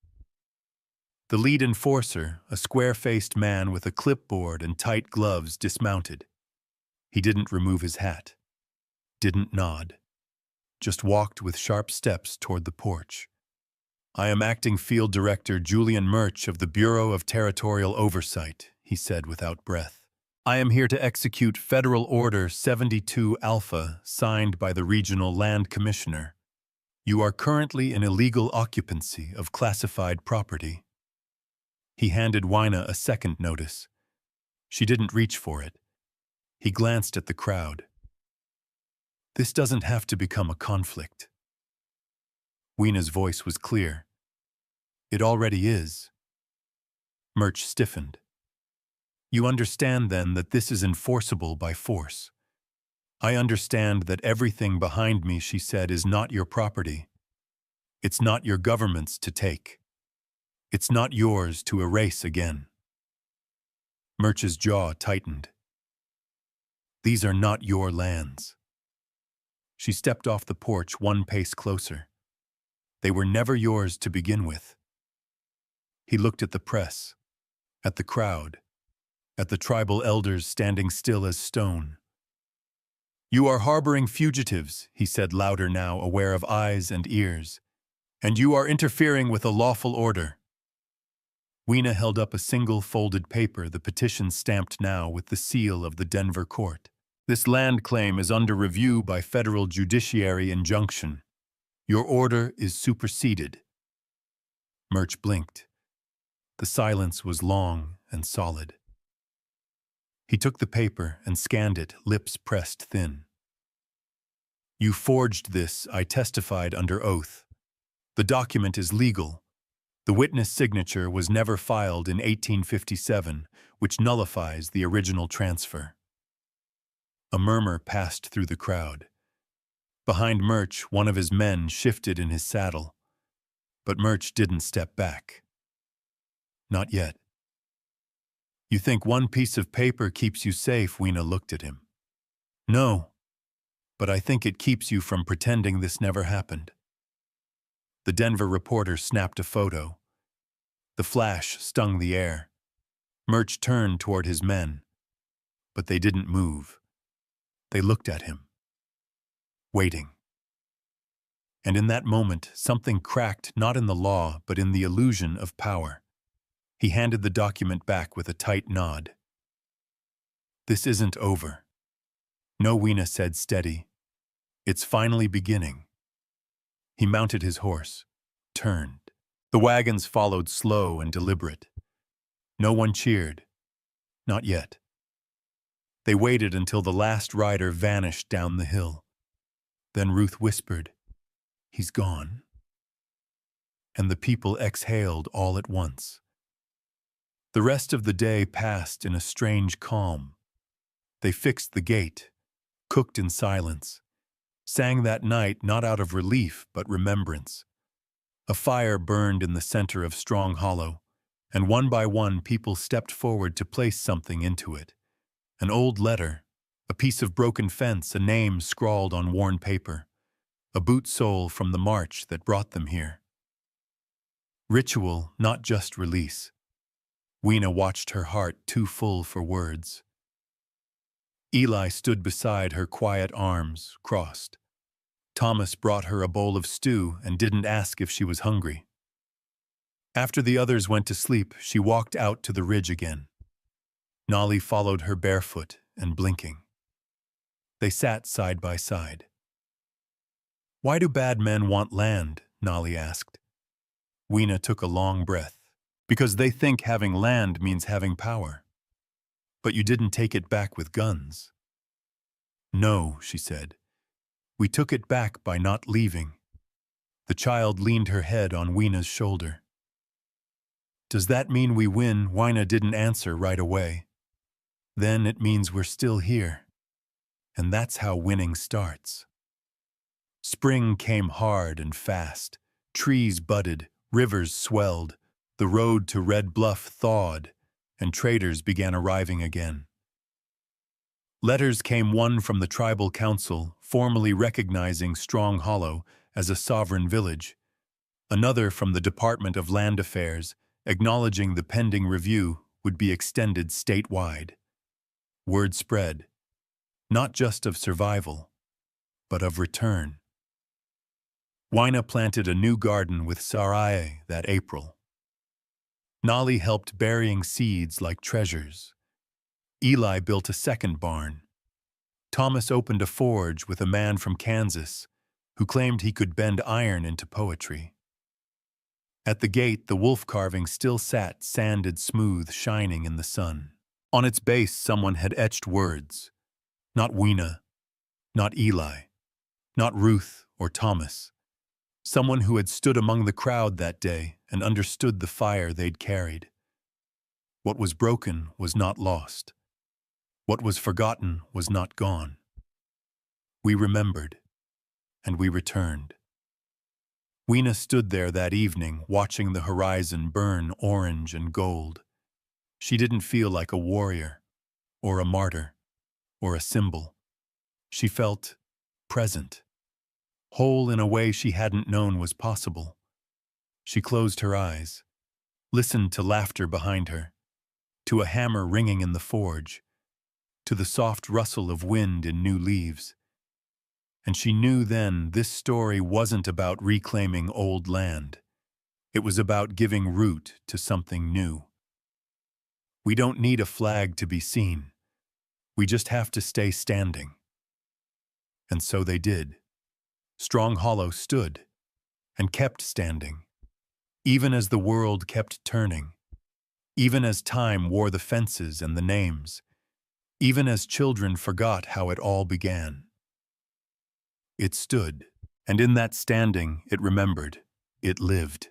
The lead enforcer, a square-faced man with a clipboard and tight gloves, dismounted. He didn't remove his hat, didn't nod, just walked with sharp steps toward the porch. "I am Acting Field Director Julian Murch of the Bureau of Territorial Oversight," he said without breath. "I am here to execute Federal Order 72 Alpha, signed by the Regional Land Commissioner. You are currently in illegal occupancy of classified property." He handed Weena a second notice. She didn't reach for it. He glanced at the crowd. "This doesn't have to become a conflict." Weena's voice was clear. "It already is." Murch stiffened. "You understand, then, that this is enforceable by force." "I understand that everything behind me," she said, "is not your property. It's not your government's to take. It's not yours to erase again." Murch's jaw tightened. "These are not your lands." She stepped off the porch 1 pace closer. They were never yours to begin with. He looked at the press, at the crowd, at the tribal elders standing still as stone. "You are harboring fugitives," he said louder now, aware of eyes and ears. "And you are interfering with a lawful order." Weena held up a single folded paper, the petition stamped now with the seal of the Denver court. "This land claim is under review by federal judiciary injunction. Your order is superseded." Murch blinked. The silence was long and solid. He took the paper and scanned it, lips pressed thin. "You forged this," I testified under oath. "The document is legal. The witness signature was never filed in 1857, which nullifies the original transfer." A murmur passed through the crowd. Behind Murch, one of his men shifted in his saddle. But Murch didn't step back. Not yet. "You think one piece of paper keeps you safe?" Weena looked at him. "No, but I think it keeps you from pretending this never happened." The Denver reporter snapped a photo. The flash stung the air. Murch turned toward his men, but they didn't move. They looked at him, waiting. And in that moment, something cracked, not in the law, but in the illusion of power. He handed the document back with a tight nod. "This isn't over." "No," Weena said, steady. "It's finally beginning." He mounted his horse, turned. The wagons followed, slow and deliberate. No one cheered. Not yet. They waited until the last rider vanished down the hill. Then Ruth whispered, "He's gone." And the people exhaled all at once. The rest of the day passed in a strange calm. They fixed the gate, cooked in silence, sang that night not out of relief but remembrance. A fire burned in the center of Strong Hollow, and one by one people stepped forward to place something into it. An old letter, a piece of broken fence, a name scrawled on worn paper, a boot sole from the march that brought them here. Ritual, not just release. Weena watched, her heart too full for words. Eli stood beside her, quiet arms crossed. Thomas brought her a bowl of stew and didn't ask if she was hungry. After the others went to sleep, she walked out to the ridge again. Nolly followed her barefoot and blinking. They sat side by side. "Why do bad men want land?" Nolly asked. Weena took a long breath. "Because they think having land means having power. But you didn't take it back with guns." "No," she said. "We took it back by not leaving." The child leaned her head on Weena's shoulder. "Does that mean we win?" Weena didn't answer right away. "Then it means we're still here. And that's how winning starts." Spring came hard and fast. Trees budded, rivers swelled, the road to Red Bluff thawed, and traders began arriving again. Letters came, one from the tribal council, formally recognizing Strong Hollow as a sovereign village, another from the Department of Land Affairs, acknowledging the pending review would be extended statewide. Word spread, not just of survival, but of return. Weena planted a new garden with Sarai that April. Nolly helped burying seeds like treasures. Eli built a second barn. Thomas opened a forge with a man from Kansas who claimed he could bend iron into poetry. At the gate, the wolf carving still sat, sanded smooth, shining in the sun. On its base, someone had etched words. Not Weena, not Eli, not Ruth or Thomas. Someone who had stood among the crowd that day and understood the fire they'd carried. What was broken was not lost. What was forgotten was not gone. We remembered, and we returned. Weena stood there that evening, watching the horizon burn orange and gold. She didn't feel like a warrior, or a martyr, or a symbol. She felt present. whole in a way she hadn't known was possible. She closed her eyes, listened to laughter behind her, to a hammer ringing in the forge, to the soft rustle of wind in new leaves. And she knew then this story wasn't about reclaiming old land. It was about giving root to something new. We don't need a flag to be seen. We just have to stay standing. And so they did. Strong Hollow stood and kept standing, even as the world kept turning, even as time wore the fences and the names, even as children forgot how it all began. It stood, and in that standing it remembered, it lived.